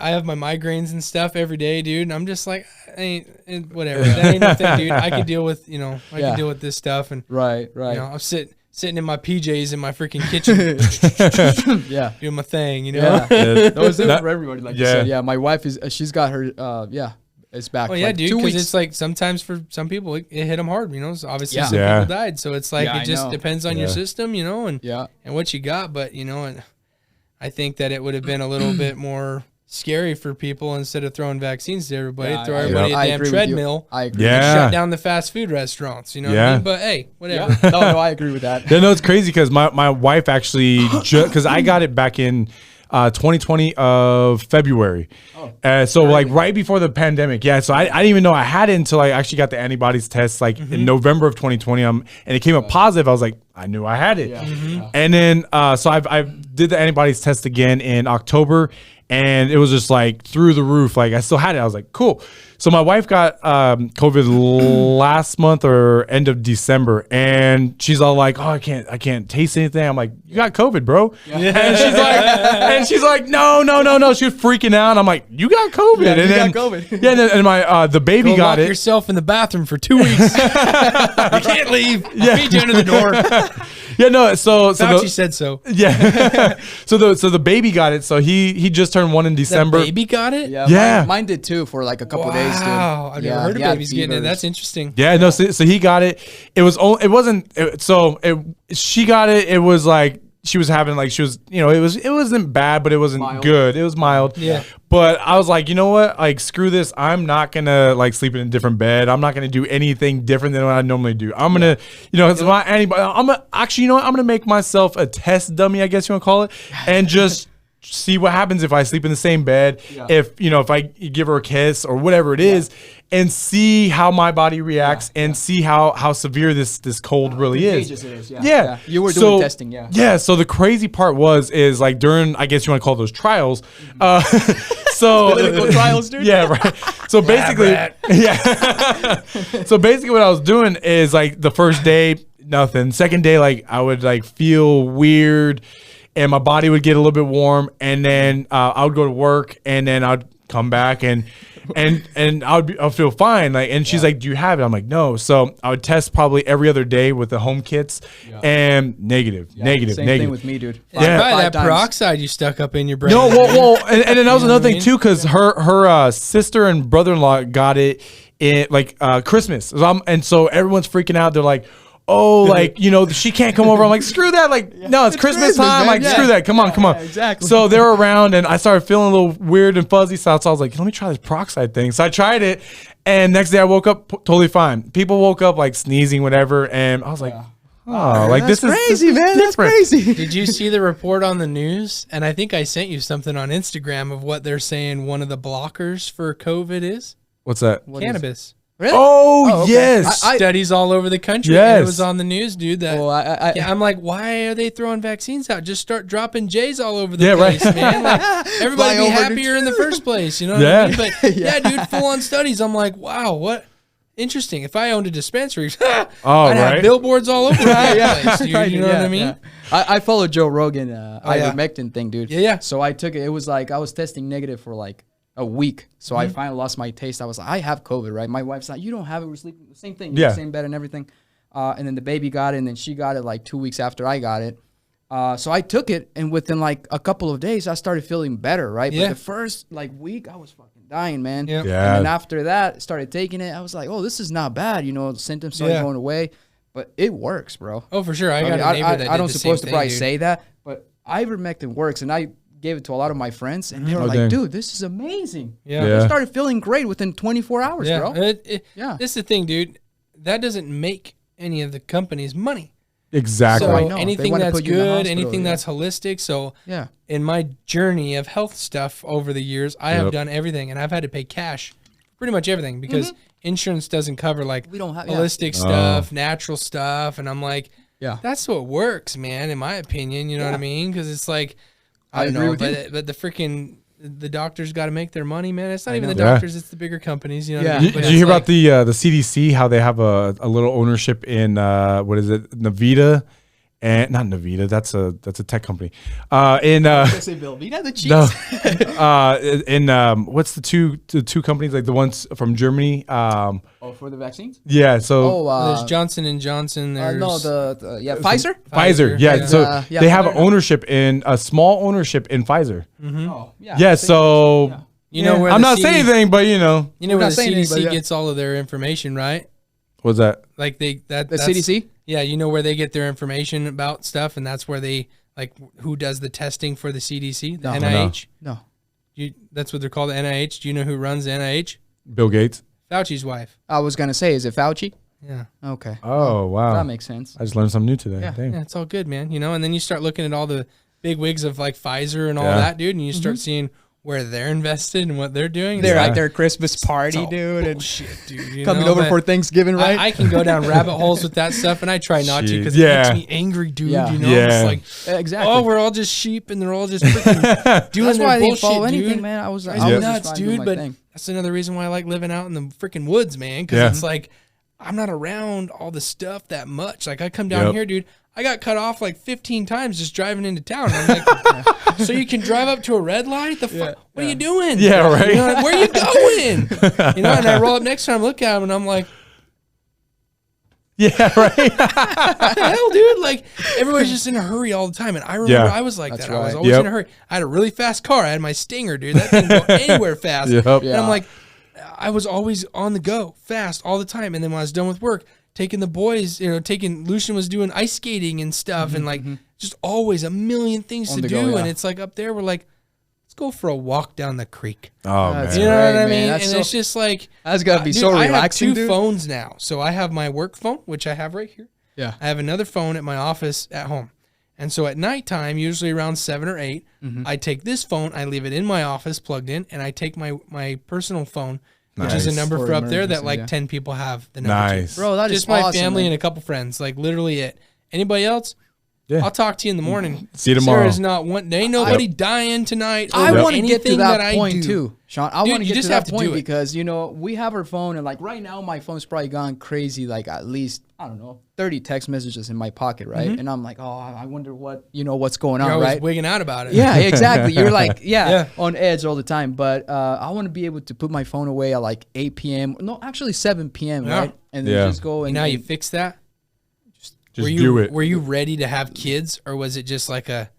have my migraines and stuff every day, dude. And I'm just like, whatever. That ain't nothing, dude. I can deal with, I can deal with this stuff. And, Right. I'm sitting in my PJs in my freaking kitchen Yeah. doing my thing, Yeah. Yeah. No, it's different for everybody. Like you Yeah. said. Yeah. My wife she's got her. It's back. Well, yeah, like dude, 2 because weeks. it's like sometimes for some people it hit them hard, So obviously Yeah. some Yeah. people died. So it's like Yeah, I it just know. depends on your system, and Yeah. and what you got. But and I think that it would have been a little bit more scary for people instead of throwing vaccines to everybody, Yeah, throw I everybody agree a damn with you. treadmill. I agree. Yeah. And shut down the fast food restaurants. You know what I Yeah. mean? But hey, whatever. Yeah. No, I agree with that. Yeah, no, it's crazy because my wife actually because I got it back in 2020 of February. So like right before the pandemic. Yeah. So I didn't even know I had it until I actually got the antibodies test like in November of 2020. And it came up positive. I was like, I knew I had it. Yeah. And then so I did the antibodies test again in October, and it was just like through the roof. Like I still had it. I was like, cool. So my wife got COVID last month or end of December, and she's all like, "Oh, I can't taste anything." I'm like, "You got COVID, bro." And she's like, "No." She was freaking out. I'm like, "You got COVID." Yeah, and you then, got COVID. Yeah, and my the baby Go got lock it. yourself in the bathroom for 2 weeks. You can't leave. I'll meet you under the door. Yeah, no. So Fauci said so. yeah. so the baby got it. So he just turned 1 in December. The baby got it? Yeah. Yeah. Mine did too for like a couple days, dude. Wow. I've never heard of he had babies getting it. fevers. That's interesting. Yeah, no. So he got it. It was only. It wasn't. She got it. It was like she was having like she was. It wasn't bad, but it wasn't Mild. good. It was mild. Yeah. But I was like, you know what? Like, screw this. I'm not gonna like sleep in a different bed. I'm not gonna do anything different than what I normally do. I'm gonna, it's my anybody. I'm gonna actually, I'm gonna make myself a test dummy. I guess you want to call it, and just see what happens if I sleep in the same bed. Yeah. If I give her a kiss or whatever it is, and see how my body reacts and see how severe this cold really is. Contagious it is, yeah. Yeah. Yeah. You were doing testing, yeah. Yeah. So the crazy part is like during, I guess you want to call those trials, So clinical trials, dude. Yeah, right. So basically, yeah. So basically, what I was doing is like the first day, nothing. Second day, like I would like feel weird, and my body would get a little bit warm, and then I would go to work, and then I'd come back and I'll feel fine. Like, and she's like, "Do you have it?" I'm like, "No." So I would test probably every other day with the home kits, and negative. Same thing with me, dude. Yeah, probably that peroxide you stuck up in your brain. No, well, and then that was another thing too, because her sister and brother-in-law got it in like Christmas, and so everyone's freaking out. They're like, "Oh, like, you know, she can't come over." I'm like, "Screw that!" Like, no, it's Christmas time. Man. Like, screw that. Come on. Exactly. So they were around, and I started feeling a little weird and fuzzy. So I was like, "Let me try this peroxide thing." So I tried it, and next day I woke up totally fine. People woke up like sneezing, whatever, and I was like, "Oh, like this is crazy, man. That's crazy." Did you see the report on the news? And I think I sent you something on Instagram of what they're saying one of the blockers for COVID is. What's that? Cannabis. Really? Oh, okay. Yes. Studies all over the country. Yes. And it was on the news, dude. That I'm like, why are they throwing vaccines out? Just start dropping J's all over the place, man. Like, everybody be happier in the first place. You know what I mean? But yeah, dude, full on studies. I'm like, wow, what interesting. If I owned a dispensary, I'd have billboards all over the place, dude. You know what I mean? I follow Joe Rogan, ivermectin thing, dude. Yeah. So I took it. It was like I was testing negative for like a week. So I finally lost my taste. I was like, I have COVID, right? My wife's like, you don't have it. We're sleeping the same thing. Same bed and everything. And then the baby got it, and then she got it like 2 weeks after I got it. So I took it, and within like a couple of days, I started feeling better, right? Yeah. But the first like week, I was fucking dying, man. Yeah. And then after that, started taking it. I was like, oh, this is not bad. You know, the symptoms started going away. But it works, bro. Oh, for sure. I got a neighbor that I don't did the supposed same to probably thing, say that, but ivermectin works, and I gave it to a lot of my friends, and they were like, "Dude, this is amazing." Yeah. I started feeling great within 24 hours, bro. This is the thing, dude. That doesn't make any of the companies money. Exactly. So anything that's good, anything that's holistic. So in my journey of health stuff over the years, I have done everything, and I've had to pay cash for pretty much everything because insurance doesn't cover like we don't have holistic stuff, natural stuff, and I'm like, that's what works, man. In my opinion, you know what I mean? Because it's like. I don't know, but the freaking the doctors got to make their money, man. It's not even the doctors; it's the bigger companies. You know. What I mean? Did you hear about the CDC? How they have a little ownership in what is it, Navita, and not Navita. That's a tech company. In say Velveeta, the cheese. No, in what's the two companies, like the ones from Germany? For the vaccines? Yeah. So there's Johnson and Johnson. There's Pfizer. Pfizer. Yeah. So they have a small ownership in Pfizer. Mm-hmm. Oh, yeah. Yeah. So you know where I'm not saying anything, but you know where the CDC gets all of their information, right? What's that? Like the CDC. Yeah, you know where they get their information about stuff, and that's where they like who does the testing for the CDC, the NIH. No. That's what they're called, the NIH. Do you know who runs the NIH? Bill Gates. Fauci's wife. I was gonna say, is it Fauci? Yeah. Okay. Oh wow, that makes sense. I just learned something new today. Yeah, it's all good, man. You know, and then you start looking at all the big wigs of like Pfizer and all that, dude, and you start seeing where they're invested and what they're doing. They're at their Christmas party, dude, bullshit, dude. You coming know? over for Thanksgiving, right? I can go down rabbit holes with that stuff, and I try not to because it makes me angry, dude. You know, it's like, exactly. Oh, we're all just sheep, and they're all just freaking doing their bullshit, anything, man. I was nuts, dude. But that's another reason why I like living out in the freaking woods, man. Because it's like I'm not around all the stuff that much. Like I come down here, dude. I got cut off like 15 times just driving into town. I'm like, so you can drive up to a red light? The fuck? What are you doing? Yeah, right. You know, like, where are you going? You know, and I roll up next time, look at him, and I'm like, yeah, right. what the hell, dude? Like everybody's just in a hurry all the time, and I remember I was like that. Right. I was always in a hurry. I had a really fast car. I had my Stinger, dude. That didn't go anywhere fast. And I'm like, I was always on the go, fast all the time. And then when I was done with work, taking the boys, Lucian was doing ice skating and stuff, and like just always a million things to do. And it's like up there, we're like, let's go for a walk down the creek. Oh, man. You know what I mean? And it's just like, that's got to be so relaxing. I have two phones now. So I have my work phone, which I have right here. Yeah. I have another phone at my office at home. And so at nighttime, usually around 7 or 8, I take this phone, I leave it in my office plugged in, and I take my personal phone, which is a number for up there that like 10 people have the number to. Bro, that is just my awesome, family man. and a couple friends, like literally it. Anybody else, Yeah. I'll talk to you in the morning. See you tomorrow. Sarah's not one. There ain't nobody dying tonight. I want to get to anything that point too, Sean. I want to get just to have that to point do it. because we have our phone, and like right now my phone's probably gone crazy, like at least I don't know 30 text messages in my pocket, right? And I'm like, oh, I wonder what's going You're on, always right? wigging out about it. Yeah, exactly. You're like, Yeah. on edge all the time. But I want to be able to put my phone away at like 8 p.m. No, actually 7 p.m. Yeah. Right, and then just go and Now you fix that. Just do it. Were you ready to have kids, or was it just like a?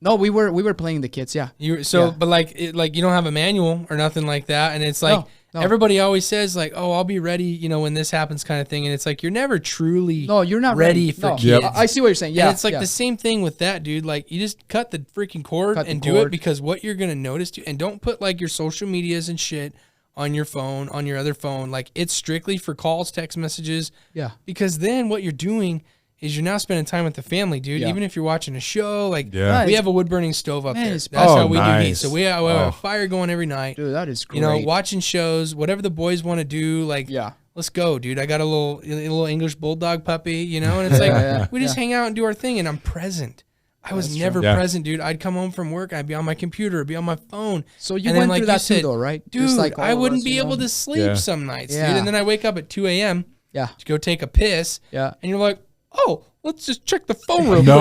No, we were playing the kids. Yeah. But like you don't have a manual or nothing like that, and it's like No. everybody always says like, oh, I'll be ready, when this happens, kind of thing, and it's like you're never truly You're not ready for No. kids. I see what you're saying. Yeah, And it's like the same thing with that, dude. Like you just cut the freaking cord Cut the and do cord. it, because what you're gonna notice, and don't put like your social medias and shit on your phone, on your other phone. Like it's strictly for calls, text messages. Yeah. Because then what you're doing is you're now spending time with the family, dude. Yeah. Even if you're watching a show, like Yeah. we have a wood burning stove up Man, there. it's- That's how Oh, we do heat. nice. So we have a fire going every night. Dude, that is great. Watching shows, whatever the boys want to do, like Yeah. let's go, dude. I got a little English bulldog puppy, and it's like Yeah, we just hang out and do our thing, and I'm present. I was never Yeah. present, dude. I'd come home from work, I'd be on my computer, I'd be on my phone. So you And then, went like through you that said, too, though, right? Dude, Just like all I of wouldn't us, be able to sleep Yeah. some nights, dude. Yeah. And then I wake up at 2 a.m. Yeah. to go take a piss. Yeah. And you're like, oh, let's just check the phone real No.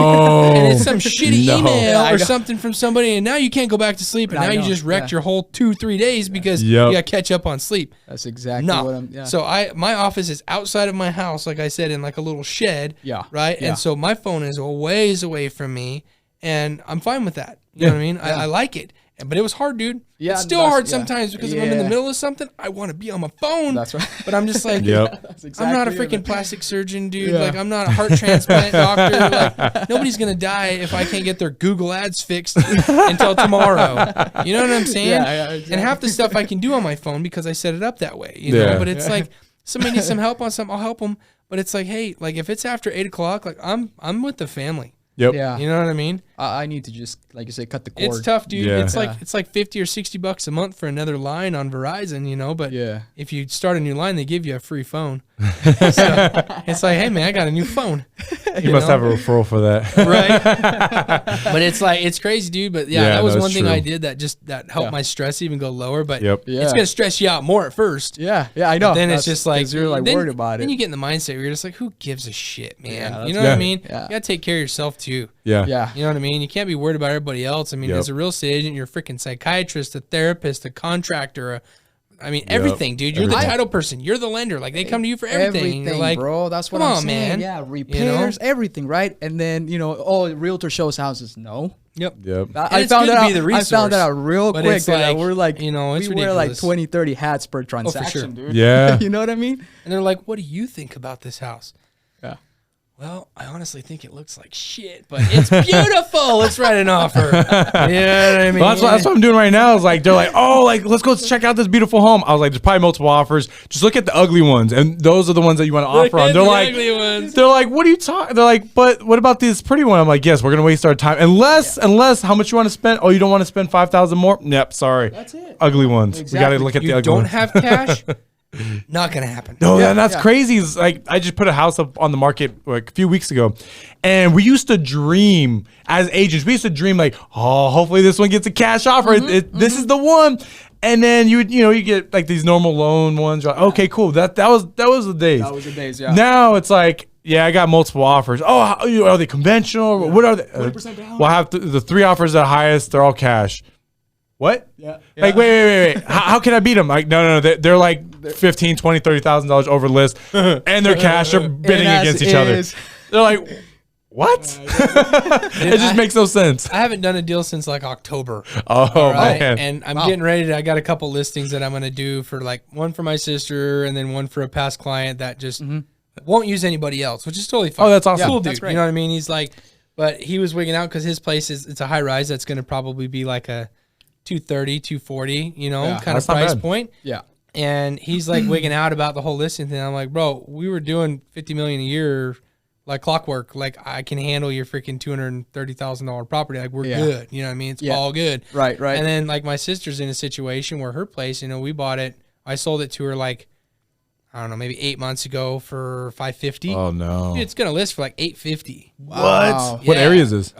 quick. And it's some shitty No. email Yeah, I or know. something from somebody, and now you can't go back to sleep, and I now you know, just wrecked yeah. your whole 2-3 days because Yep. you got to catch up on sleep. That's exactly No. what I'm. Yeah. So my office is outside of my house, like I said, in like a little shed. Yeah. Right. Yeah. And so my phone is a ways away from me, and I'm fine with that. You know what I mean? I like it. But it was hard, dude. Yeah, It's still that's- hard yeah. sometimes because if I'm in the Yeah. middle of something, I want to be on my phone. That's right. But I'm just like, Yep. That's I'm not a exactly it, freaking man. plastic surgeon, dude. Yeah. Like I'm not a heart transplant doctor. Like nobody's gonna die if I can't get their Google ads fixed until tomorrow. You know what I'm saying? Yeah, exactly. And half the stuff I can do on my phone because I set it up that way. You Yeah. know. But it's like somebody needs some help on something, I'll help them. But it's like, hey, like if it's after 8 o'clock, like I'm with the family. Yep. Yeah. You know what I mean? I need to just, like you say, cut the cord. It's tough, dude. Yeah. It's Yeah. like $50 or $60 a month for another line on Verizon, but Yeah. if you start a new line, they give you a free phone. So it's like, hey man, I got a new phone. You must have a referral for that. Right. But it's like it's crazy, dude. But yeah, that was no, one it's thing true. I did that helped Yeah. my stress even go lower. But Yep. Yeah. it's gonna stress you out more at first. Yeah. Yeah. I know. Then it's That's- just like 'cause you're like then- worried about Then it. you get in the mindset where you're just like, who gives a shit, man? Yeah, You know that's- what I Yeah. mean? Yeah. You gotta take care of yourself too. Yeah. Yeah. You know what I mean? You can't be worried about everybody else. I mean, Yep. as a real estate agent, you're a freaking psychiatrist, a therapist, a contractor, everything, dude. You're the Everything. title person. You're the lender. Like they come to you for everything. You're like, bro. That's what come I'm on, saying. man. Yeah. Repairs, everything, right? And then realtor shows houses. No. Yep. Yep. I it's found good that to out. be the I found that resource, out real but quick. it's and like, we're like, it's we wear ridiculous. like 20, 30 hats per transaction, dude. Yeah. You know what I mean? And they're like, what do you think about this house? Yeah. Well, I honestly think it looks like shit, but it's beautiful. Let's write an offer. Yeah, what I mean, Well, that's what I'm doing right now. Is like they're like, oh, like let's go check out this beautiful home. I was like, there's probably multiple offers. Just look at the ugly ones, and those are the ones that you want to offer on. They're like, ugly ones. they're like, what are you talking? They're like, but what about this pretty one? I'm like, yes, we're gonna waste our time. Unless how much you want to spend? Oh, you don't want to spend $5,000 more? Yep, sorry. That's it. Ugly ones. We got to Exactly. look at the You ugly don't ones. have cash? Not gonna happen. No, and that's yeah. crazy. It's like I just put a house up on the market like a few weeks ago, and we used to dream as agents. We used to dream like, oh, hopefully this one gets a cash offer. This is the one. And then you get like these normal loan ones. You're like, okay, cool. That was the days. That was the days. Yeah. Now it's like, yeah, I got multiple offers. Oh, are they conventional? What are they? 20% down. Well, I have the 3 offers at highest. They're all cash. What? Yeah. Like, wait. How can I beat them? Like, no. They're like $15,000, $20,000, $30,000 over list, and they're cash. They're bidding as against each other. is. They're like, what? It just makes no sense. I haven't done a deal since like October. Oh, Right? man. And I'm getting ready to, I got a couple listings that I'm going to do for like one for my sister and then one for a past client that just won't use anybody else, which is totally fine. Oh, that's awesome. Cool Yeah, dude. that's great. You know what I mean? He's like, but he was wigging out because his place it's a high rise that's going to probably be like a 230, 240, kind of That's not price bad. point. Yeah. And he's like wigging out about the whole listing thing. I'm like, bro, we were doing $50 million a year, like clockwork. Like I can handle your freaking $230,000 property. Like we're good. You know what I mean? It's all good. Right. And then like my sister's in a situation where her place, we bought it. I sold it to her like, I don't know, maybe 8 months ago for $550. Oh no. Dude, it's gonna list for like $850. What? What area is this?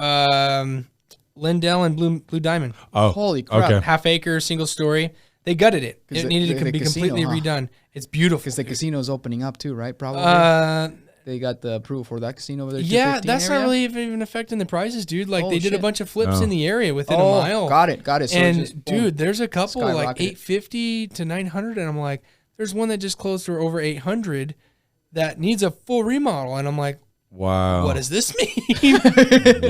Lindell and Blue Diamond. Oh, holy crap. Okay. Half acre, single story. They gutted it. It needed to be casino, completely redone. It's beautiful. Because the casino's opening up too, right? Probably. They got the approval for that casino over there. Yeah, that's not really even affecting the prices, dude. Like they did a bunch of flips in the area within a mile. Got it. So and just, dude, there's a couple like skyrocketed. $850 to $900, and I'm like, there's one that just closed for over $800 that needs a full remodel, and I'm like, wow. what does this mean?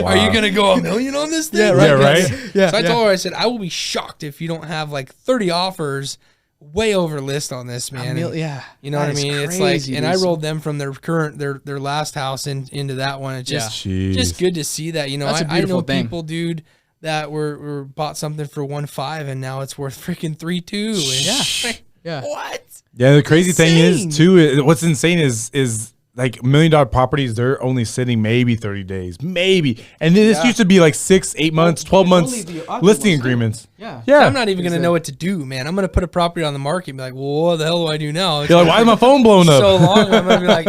Are you gonna go $1 million on this thing? Yeah, right. Yeah. So I told her, I said, I will be shocked if you don't have like 30 offers way over list on this, man. Yeah. You know what I mean? It's like, and I rolled them from their current, their last house into that one. It's just good to see that. You know, I know people, dude, that were bought something for 1.5 and now it's worth freaking 3.2. Yeah. What? Yeah, the crazy thing is too. What's insane is like $1 million properties. They're only sitting maybe 30 days, maybe. And this used to be like 6, 8 months, 12 months listing agreements. Yeah. So I'm not even gonna know what to do, man. I'm gonna put a property on the market and be like, well, what the hell do I do now? You're like, why is my phone blown up? So long, I'm gonna be like,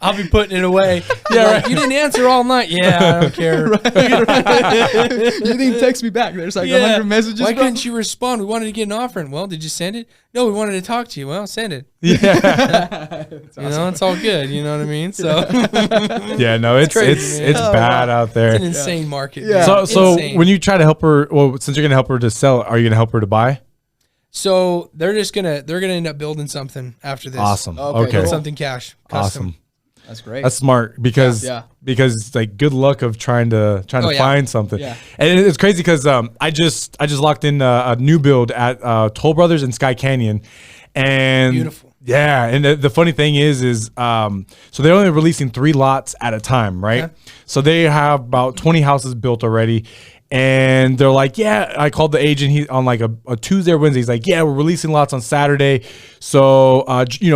I'll be putting it away. Yeah, like, you didn't answer all night. Yeah, I don't care. You didn't text me back. There's like 100 messages. Why couldn't you respond? We wanted to get an offer. And, well, did you send it? No, we wanted to talk to you. Well, send it. Yeah. You know, it's all good. You know what I mean? So yeah, no, it's crazy, it's bad out there. it's an insane market. Yeah. dude. So Insane. when you try to help her, well, since you're gonna help her to sell, are you gonna help her to buy? So they're gonna end up building something after this. Awesome. Okay, Okay. cool. Something cash. Custom. Awesome. That's great. That's smart because Yeah. because like good luck of trying to find something. Yeah. And it's crazy because I just locked in a new build at Toll Brothers and Sky Canyon, and Beautiful. Yeah, and the funny thing is so they're only releasing 3 lots at a time, right? Yeah. So they have about 20 houses built already. And they're like, yeah, I called the agent. He on like a Tuesday or Wednesday. He's like, yeah, we're releasing lots on Saturday. So,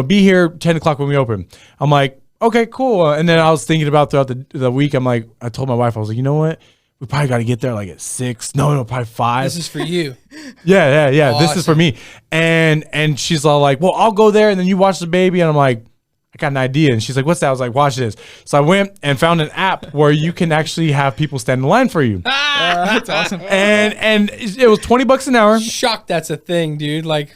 be here 10 o'clock when we open. I'm like, okay, cool. And then I was thinking about throughout the week. I'm like, I told my wife, I was like, you know what? We probably got to get there like at 6. No, probably 5. This is for you. Yeah. Awesome. This is for me. And she's all like, well, I'll go there and then you watch the baby. And I'm like, I got an idea. And she's like, what's that? I was like, watch this. So I went and found an app where you can actually have people stand in line for you. That's awesome. And it was $20 an hour. Shocked that's a thing, dude. Like,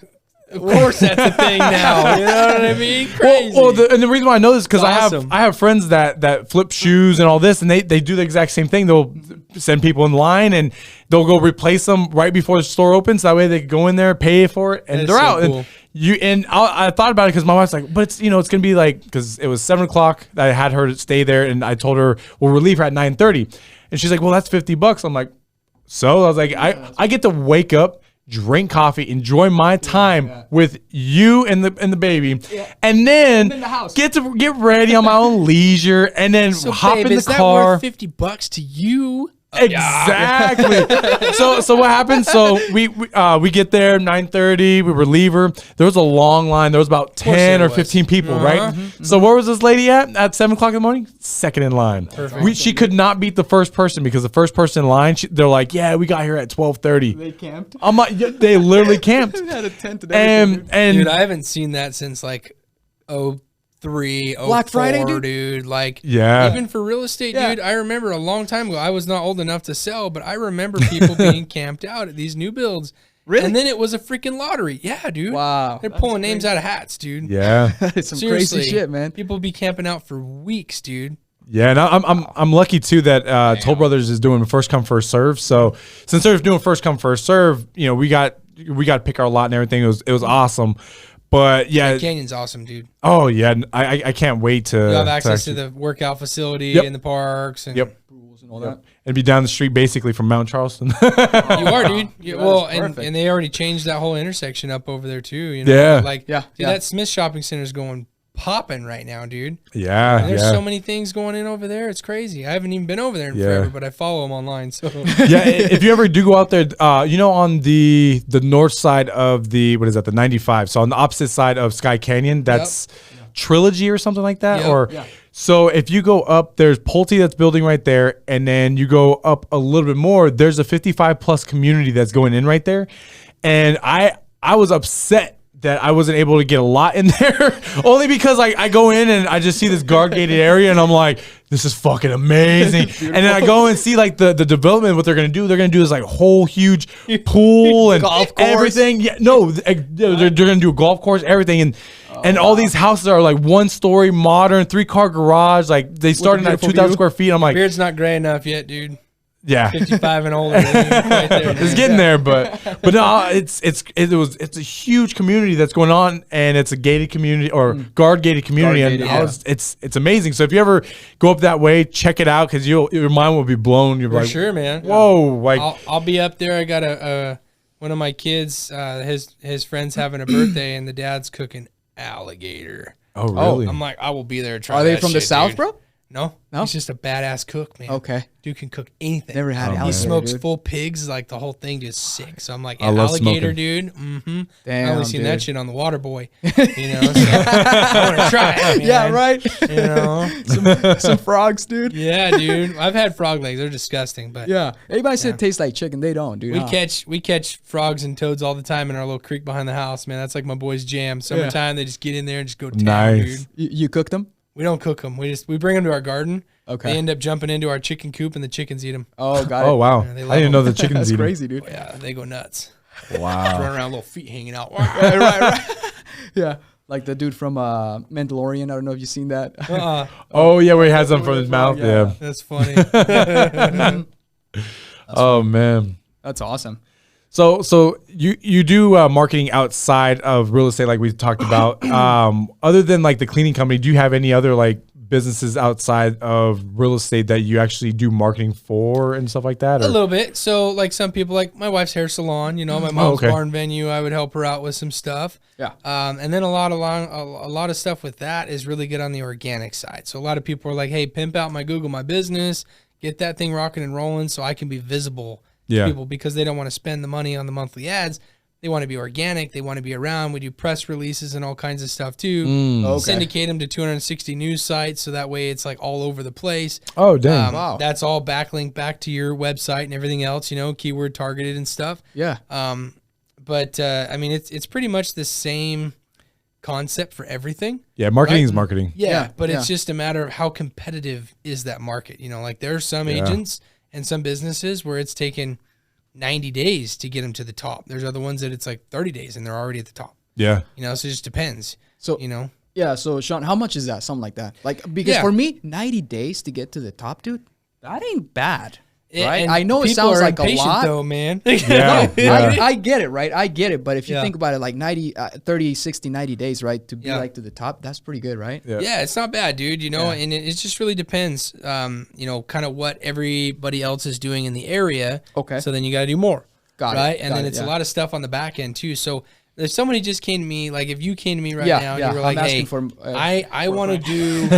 of course that's a thing now. You know what I mean? Crazy. Well, and the reason why I know this is because Awesome. I have friends that flip shoes and all this, and they do the exact same thing. They'll send people in line and they'll go replace them right before the store opens. That way they can go in there, pay for it, and That they're is so out. cool. And I thought about it because my wife's like, but it's it's gonna be like, because it was 7 o'clock that I had her to stay there, and I told her we'll relieve her at 9:30, and she's like, well, that's $50. I'm like, so I was like, I get to wake up, drink coffee, enjoy my time with you and the baby, and then in the house. get ready on my own leisure, and then So, hop babe, in the is that car. worth $50 to you? Exactly. So what happened? So we get there 9:30. We relieve her. There was a long line. There was about 10 or 15 people, right? So where was this lady at 7 o'clock in the morning? Second in line. She could not beat the first person because the first person in line, they're like, yeah, we got here at 12:30. They camped. I'm like, yeah, they literally camped. They had a tent and everything. And Dude, I haven't seen that since like 03, Black 04, Friday, dude? dude. Like, Yeah. even for real estate, Yeah. dude, I remember a long time ago, I was not old enough to sell, but I remember people being camped out at these new builds. Really? And then it was a freaking lottery. Yeah, dude. Wow. They're That's pulling names out of hats, dude. yeah. It's some Seriously. crazy shit, man. People be camping out for weeks, dude. Yeah, and I'm lucky too that Toll Brothers is doing first come first serve. So since they're doing first come first serve, we got to pick our lot and everything. It was awesome. But yeah, Canyon's awesome, dude. oh yeah, I can't wait to You have access to actually- the workout facility Yep. in the parks. And Yep. And all that. and be down the street basically from Mount Charleston. You are, dude. That Well, is perfect. and they already changed that whole intersection up over there too. You know, Yeah. like Yeah, dude, yeah. that Smith Shopping Center is going popping right now, dude. Yeah, And there's yeah. so many things going in over there. It's crazy. I haven't even been over there in Yeah. forever, but I follow them online. So Yeah, if you ever do go out there, on the north side of the 95. So on the opposite side of Sky Canyon, that's Trilogy or something like that. Yep. Or so if you go up, there's Pulte that's building right there, and then you go up a little bit more. There's a 55 plus community that's going in right there, and I was upset that I wasn't able to get a lot in there, only because I go in and I just see this guard gated area and I'm like, this is fucking amazing. And then I go and see like the development, what they're gonna do. They're gonna do this like whole huge pool and golf course. Everything. Yeah, no, they're gonna do a golf course, everything, and all these houses are like 1-story, modern, 3-car garage. Like they started at 2,000 square feet. I'm like, beard's not gray enough yet, dude. Yeah, 55 and older. Right there, it's getting there, but no, it's a huge community that's going on, and it's a gated community or guard gated community, it's amazing. So if you ever go up that way, check it out because your mind will be blown. You're like, sure, man. Whoa, like I'll be up there. I got one of my kids, his friend's having a birthday, and the dad's cooking alligator. Oh, really? I'm like, I will be there to try. Are they from the South, dude. bro? No, he's just a badass cook, man. Okay. Dude can cook anything. Never had alligator, He smokes dude. full pigs, like the whole thing just sick. So I'm like, I love alligator, smoking. dude. Mm-hmm. Damn, I only seen dude. that shit on the Water Boy. You know, so I want to try it, man. Yeah, right. You know, Some frogs, dude. yeah, dude. I've had frog legs. They're disgusting, but Yeah. Everybody said it tastes like chicken. They don't, dude. we catch frogs and toads all the time in our little creek behind the house, man. That's like my boys' jam. Summertime, they just get in there and just go down, Nice. dude. You cooked them? We don't cook them. We bring them to our garden. Okay. They end up jumping into our chicken coop, and the chickens eat them. Oh, got it. oh wow, Yeah, they I love didn't know them. the chickens That's eat 'em. crazy, dude. Yeah, they go nuts. Wow. Run around, little feet hanging out. right. Yeah. Like the dude from Mandalorian. I don't know if you've seen that. Oh yeah, where he has them from his mouth. Yeah. Yeah. That's funny. Oh man. That's awesome. So you do marketing outside of real estate, like we talked about. Other than like the cleaning company, do you have any other like businesses outside of real estate that you actually do marketing for and stuff like that? A Or? little bit. So, like some people, like my wife's hair salon. You know, my mom's okay. barn venue. I would help her out with some stuff. Yeah. And then a lot of stuff with that is really good on the organic side. So a lot of people are like, "Hey, pimp out my Google My Business, get that thing rocking and rolling, so I can be visible to people because they don't want to spend the money on the monthly ads. They want to be organic. They want to be around. We do press releases and all kinds of stuff too. Okay. Syndicate them to 260 news sites, so that way it's like all over the place. Oh damn. Wow. That's all backlink back to your website and everything else. You know, keyword targeted and stuff. Yeah. But I mean, it's pretty much the same concept for everything. Yeah, marketing right? is marketing. Yeah, but yeah. it's just a matter of how competitive is that market. You know, like there are some agents and some businesses where it's taken 90 days to get them to the top. There's other ones that it's like 30 days and they're already at the top. Yeah. You know, so it just depends. So You know, yeah. So Sean, how much is that? Something like that. Like because Yeah. for me, 90 days to get to the top, dude. That ain't bad. Right? And I know it people sounds are like a impatient lot. though, man. Yeah. I get it, right? I get it. But if you Yeah. think about it, like 30, 60, 90 days, right? To be Yeah. like to the top, that's pretty good, right? Yeah. Yeah, it's not bad, dude. You know, and it just really depends, you know, kind of what everybody else is doing in the area. Okay. So then you got to do more. Got it. right? And Got then it, it's yeah. a lot of stuff on the back end too. So if somebody just came to me, like if you came to me right Yeah, now and yeah, you were I'm like, asking hey, for, I want to do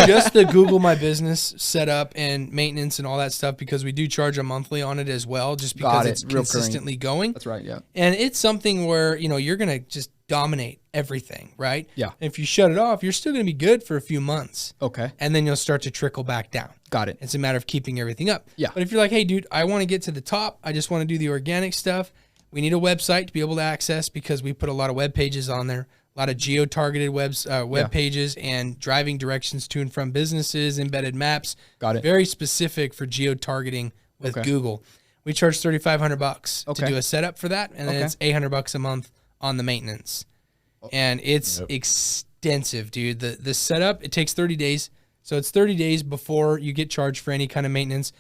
just the Google My Business setup and maintenance and all that stuff because we do charge a monthly on it as well, just because Got it. it's Recurring. consistently going. That's right. Yeah. And it's something where, you know, you're going to just dominate everything, right? Yeah. If you shut it off, you're still going to be good for a few months. Okay. And then you'll start to trickle back down. Got it. It's a matter of keeping everything up. Yeah. But if you're like, hey, dude, I want to get to the top. I just want to do the organic stuff. We need a website to be able to access because we put a lot of web pages on there, a lot of geo-targeted web pages and driving directions to and from businesses, embedded maps. Got it. Very specific for geo-targeting with Okay. Google. We charge $3,500 to Okay. do a setup for that, and then Okay. it's $800 a month on the maintenance. And it's extensive, dude. The setup, it takes 30 days. So it's 30 days before you get charged for any kind of maintenance.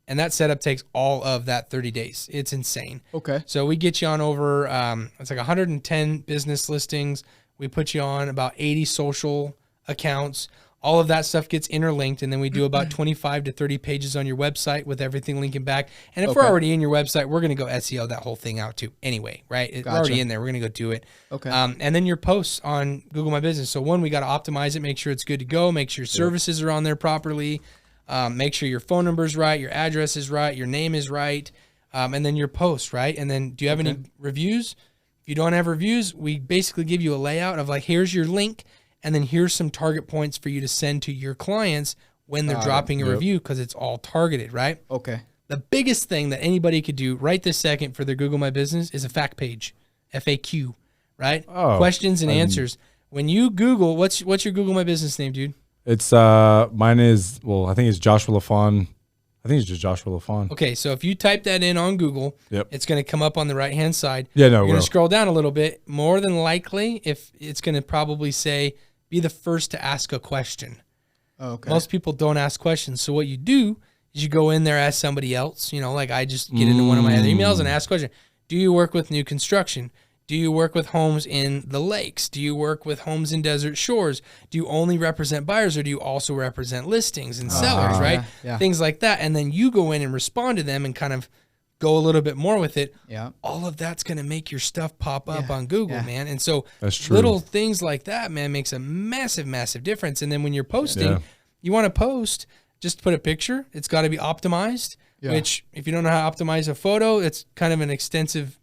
And that setup takes all of that 30 days. It's insane. Okay. So we get you on over, it's like 110 business listings. We put you on about 80 social accounts. All of that stuff gets interlinked. And then we do about 25 to 30 pages on your website with everything linking back. And if we're Okay. already in your website, we're going to go SEO that whole thing out too anyway, right? We're Gotcha. already in there. We're going to go do it. Okay. And then your posts on Google My Business. So one, we got to optimize it, make sure it's good to go, make sure your services are on there properly. Make sure your phone number is right, your address is right, your name is right, and then your post, right? And then do you have any reviews? If you don't have reviews, we basically give you a layout of like, here's your link, and then here's some target points for you to send to your clients when they're dropping a review because it's all targeted, right? Okay. The biggest thing that anybody could do right this second for their Google My Business is a fact page, FAQ, right? Oh, Questions and answers. When you Google, what's your Google My Business name, dude? It's mine is, well, I think it's Joshua LaFawn. I think it's just Joshua LaFawn. Okay, so if you type that in on Google, Yep. it's going to come up on the right-hand side. Yeah, no, You're going to scroll down a little bit. More than likely, if it's going to probably say, be the first to ask a question. Okay. Most people don't ask questions. So what you do is you go in there as somebody else. You know, like I just get into one of my other emails and ask a question. Do you work with new construction? Do you work with homes in the lakes? Do you work with homes in desert shores? Do you only represent buyers, or do you also represent listings and sellers, right? Yeah. Things like that. And then you go in and respond to them and kind of go a little bit more with it. Yeah. All of that's going to make your stuff pop up on Google, man. And so That's true. little things like that, man, makes a massive, massive difference. And then when you're posting, you want to post, just put a picture. It's got to be optimized, which if you don't know how to optimize a photo, it's kind of an extensive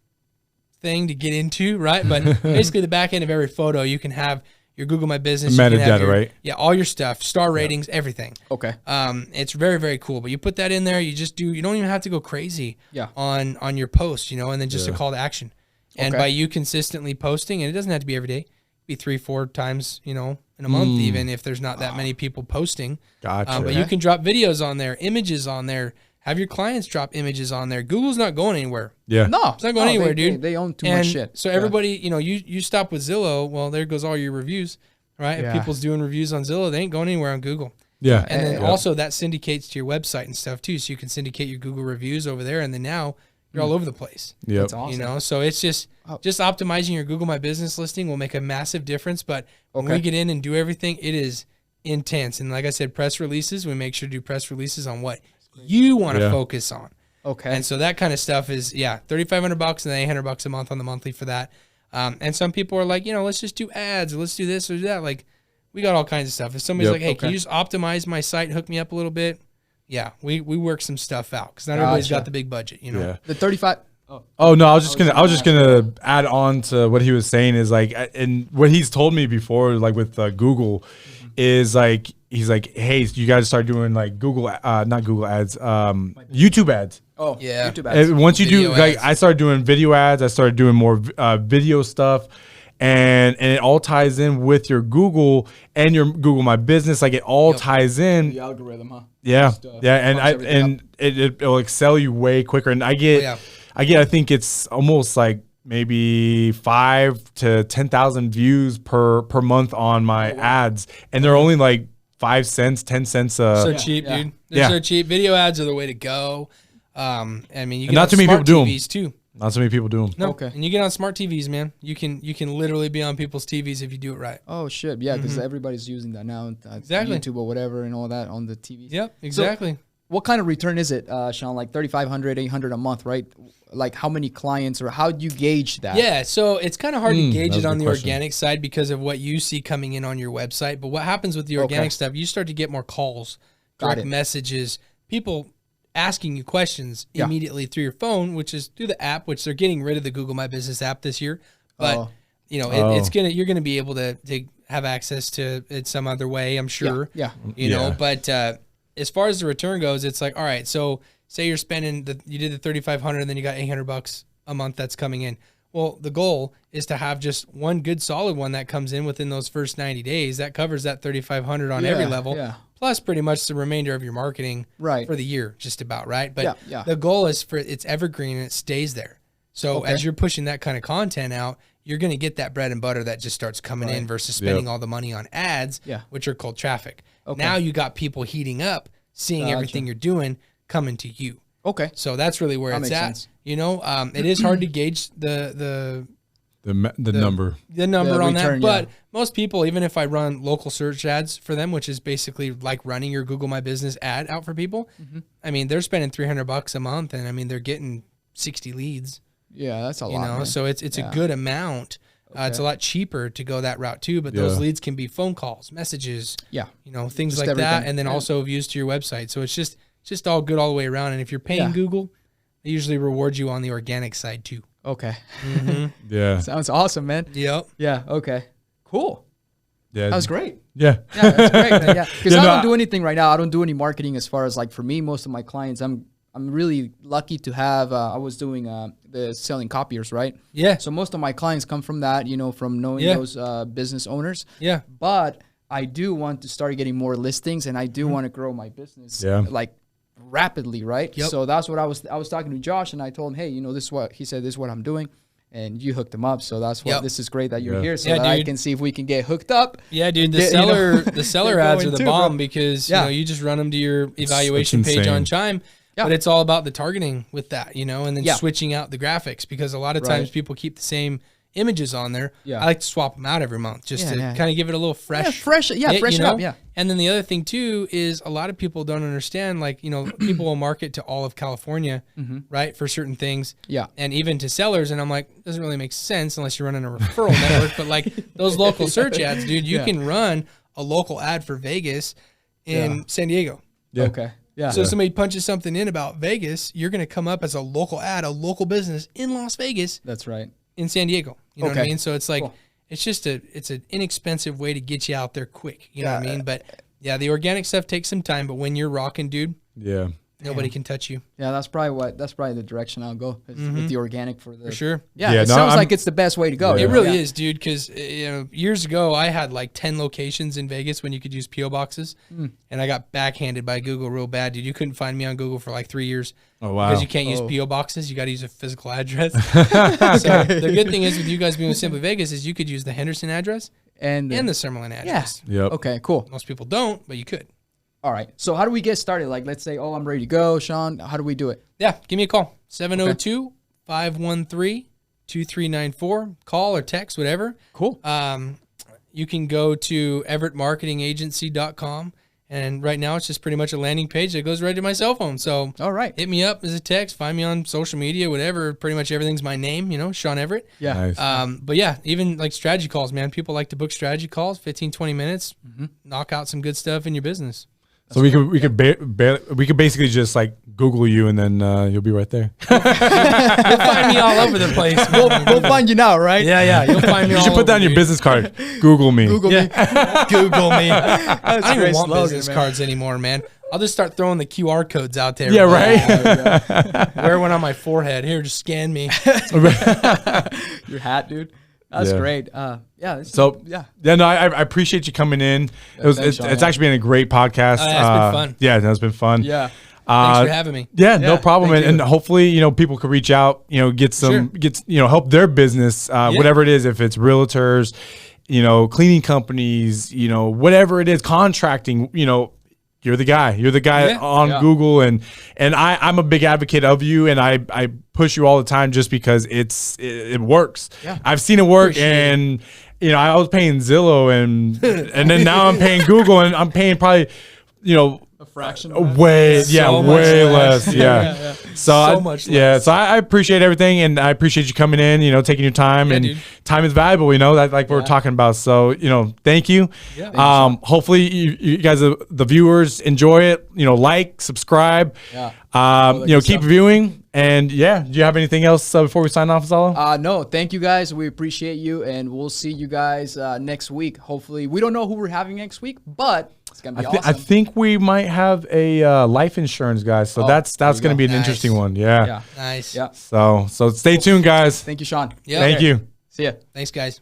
thing to get into, right? But basically the back end of every photo, you can have your Google My Business. Metadata, right? Yeah, all your stuff, star ratings, everything. Okay. It's very, very cool. But you put that in there, you don't even have to go crazy on your post, you know, and then just a call to action. And by you consistently posting, and it doesn't have to be every day, it could be 3-4 times, you know, in a month, even if there's not that many people posting. Gotcha. But you can drop videos on there, images on there, have your clients drop images on there. Google's not going anywhere. Yeah. No, It's not going anywhere, dude. They own too much shit. So everybody, you know, you stop with Zillow, well, there goes all your reviews, right? If people's doing reviews on Zillow, they ain't going anywhere on Google. Yeah. And then also that syndicates to your website and stuff too. So you can syndicate your Google reviews over there, and then now you're all over the place. Yep. That's awesome. You know, so it's just optimizing your Google My Business listing will make a massive difference. But when we get in and do everything, it is intense. And like I said, press releases, we make sure to do press releases on what you want to focus on. Okay. And so that kind of stuff is, $3,500 and then $800 a month on the monthly for that. And some people are like, you know, let's just do ads, or let's do this or that. Like, we got all kinds of stuff. If somebody's like, hey, can you just optimize my site and hook me up a little bit? Yeah, we work some stuff out because not everybody's got the big budget, you know. Yeah. The 35. Oh no, I was just gonna add on to what he was saying is like, and what he's told me before, like with Google, is like he's like, hey, you guys start doing like Google, not Google ads, YouTube ads. Oh Yeah. YouTube ads. And once you do, Video like, ads. I started doing video ads. I started doing more video stuff, and it all ties in with your Google and your Google My Business. Like it all ties in. The algorithm, huh? Yeah, Just, yeah, and pumps everything it'll excel you way quicker. And I get, I think it's almost like maybe 5,000 to 10,000 views per month on my ads, and they're only like 5 cents, 10 cents. So cheap, dude. They're so cheap. Video ads are the way to go. I mean, you get not on too many smart people do 'em. TVs too. Not so many people do them. No, Okay. and you get on smart TVs, man. You can literally be on people's TVs if you do it right. Oh shit, yeah, because everybody's using that now. Exactly. YouTube or whatever and all that on the TV. Yep, exactly. What kind of return is it, Sean? Like 3,500, 800 a month, right? Like how many clients, or how do you gauge that? Yeah, so it's kind of hard to gauge that's it a on good the question. organic side because of what you see coming in on your website. But what happens with the organic stuff, you start to get more calls, direct messages, people asking you questions immediately through your phone, which is through the app, which they're getting rid of the Google My Business app this year. But you know, you're gonna be able to have access to it some other way, I'm sure. Yeah. You know, but as far as the return goes, it's like, all right, so say you're spending you did the 3,500 and then you got $800 a month that's coming in. Well, the goal is to have just one good solid one that comes in within those first 90 days. That covers that 3,500 on every level. Yeah. Plus pretty much the remainder of your marketing Right. for the year, just about, right? But Yeah. the goal is for it's evergreen and it stays there. So as you're pushing that kind of content out, you're going to get that bread and butter that just starts coming in versus spending all the money on ads, which are called traffic. Now you got people heating up, seeing everything you're doing, coming to you. Okay. So that's really where it's makes at. sense. You know, it is hard to gauge the number. on that, return, but most people, even if I run local search ads for them, which is basically like running your Google My Business ad out for people, I mean, they're spending $300 a month, and I mean, they're getting 60 leads. Yeah, that's a lot. You know, man. so it's a good amount. It's a lot cheaper to go that route too, but those leads can be phone calls, messages, Yeah. you know, things Just like that, everything. and then also views to your website. So it's just all good all the way around. And if you're paying Google, they usually reward you on the organic side too. Okay. Yeah. Sounds awesome, man. Yep. Yeah. Okay. Cool. Yeah. That was great. Yeah. Yeah, that's great. Man. Yeah. Because Yeah, I no, don't do anything right now. I don't do any marketing as far as like for me, most of my clients, I'm I'm really lucky to have. I was doing the selling copiers, right? Yeah. So most of my clients come from that, from knowing those business owners. Yeah. But I do want to start getting more listings, and I do want to grow my business like rapidly, right? Yep. So that's what I was talking to Josh, and I told him, hey, this is what he said. This is what I'm doing. And you hooked him up, so that's what. This is great that you're here, so that I can see if we can get hooked up. Yeah, dude. The seller ads are the bomb because you just run them to your evaluation page on Chime. Yeah. But it's all about the targeting with that, and then switching out the graphics, because a lot of times people keep the same images on there. Yeah. I like to swap them out every month just to kind of give it a little fresh. Freshen up. Yeah. And then the other thing too is a lot of people don't understand, like, people will market to all of California, right, for certain things. Yeah. And even to sellers. And I'm like, it doesn't really make sense unless you're running a referral network. But like those local search ads, dude, you can run a local ad for Vegas in San Diego. Yeah. Okay. Yeah. So if somebody punches something in about Vegas, you're going to come up as a local ad, a local business in Las Vegas. That's right. In San Diego. You know what I mean? So it's like, it's an inexpensive way to get you out there quick. You know what I mean? But yeah, the organic stuff takes some time, but when you're rocking, dude, nobody can touch you. Yeah, that's probably the direction I'll go with the organic for sure. Yeah, it sounds like it's the best way to go. It really is, dude. Because years ago I had like 10 locations in Vegas when you could use PO boxes, and I got backhanded by Google real bad, dude. You couldn't find me on Google for like 3 years. Oh wow! Because you can't use PO boxes, you got to use a physical address. So the good thing is with you guys being with Simply Vegas is you could use the Henderson address and the Summerlin address. Yeah. Yep. Okay. Cool. Most people don't, but you could. All right. So how do we get started? Like, let's say, I'm ready to go, Sean. How do we do it? Yeah. Give me a call. 702-513-2394. Call or text, whatever. Cool. You can go to everettmarketingagency.com. And right now it's just pretty much a landing page that goes right to my cell phone. So all right, hit me up as a text, find me on social media, whatever. Pretty much everything's my name, Sean Everett. Yeah. Nice. But yeah, even like strategy calls, man. People like to book strategy calls, 15, 20 minutes, knock out some good stuff in your business. So we could basically just like Google you, and then you'll be right there. You'll find me all over the place. We'll find you now, right? Yeah. You'll find me. You should put that on your business card. Google me. Google me. Google me. That's I don't even want slogan, business cards anymor, man. I'll just start throwing the QR codes out there. Yeah, right. Wear one on my forehead. Here, just scan me. Your hat, dude. That's great. No, I appreciate you coming in. It's actually been a great podcast. It's been fun. Yeah, it's been fun. Yeah. Thanks for having me. Yeah, no problem. And hopefully, people could reach out, get help their business, whatever it is, if it's realtors, cleaning companies, whatever it is, contracting, you're the guy. You're the guy on Google, and I'm a big advocate of you, and I push you all the time just because it works. Yeah. I've seen it work, and I was paying Zillow, and then now I'm paying Google, and I'm paying probably a fraction. Way less. Yeah. So much less. Yeah. So I appreciate everything, and I appreciate you coming in. Taking your time, and time is valuable. That like we were talking about. So thank you. Yeah. Hopefully you guys, the viewers, enjoy it. Like, subscribe. Yeah. Keep viewing. And do you have anything else before we sign off, Zalo? No, thank you guys. We appreciate you, and we'll see you guys next week. Hopefully, we don't know who we're having next week, but it's gonna be awesome. I think we might have a life insurance guy, so that's gonna be an interesting one. Yeah. Nice. Yeah. So stay tuned, guys. Thank you, Sean. Yeah. Thank you. See ya. Thanks, guys.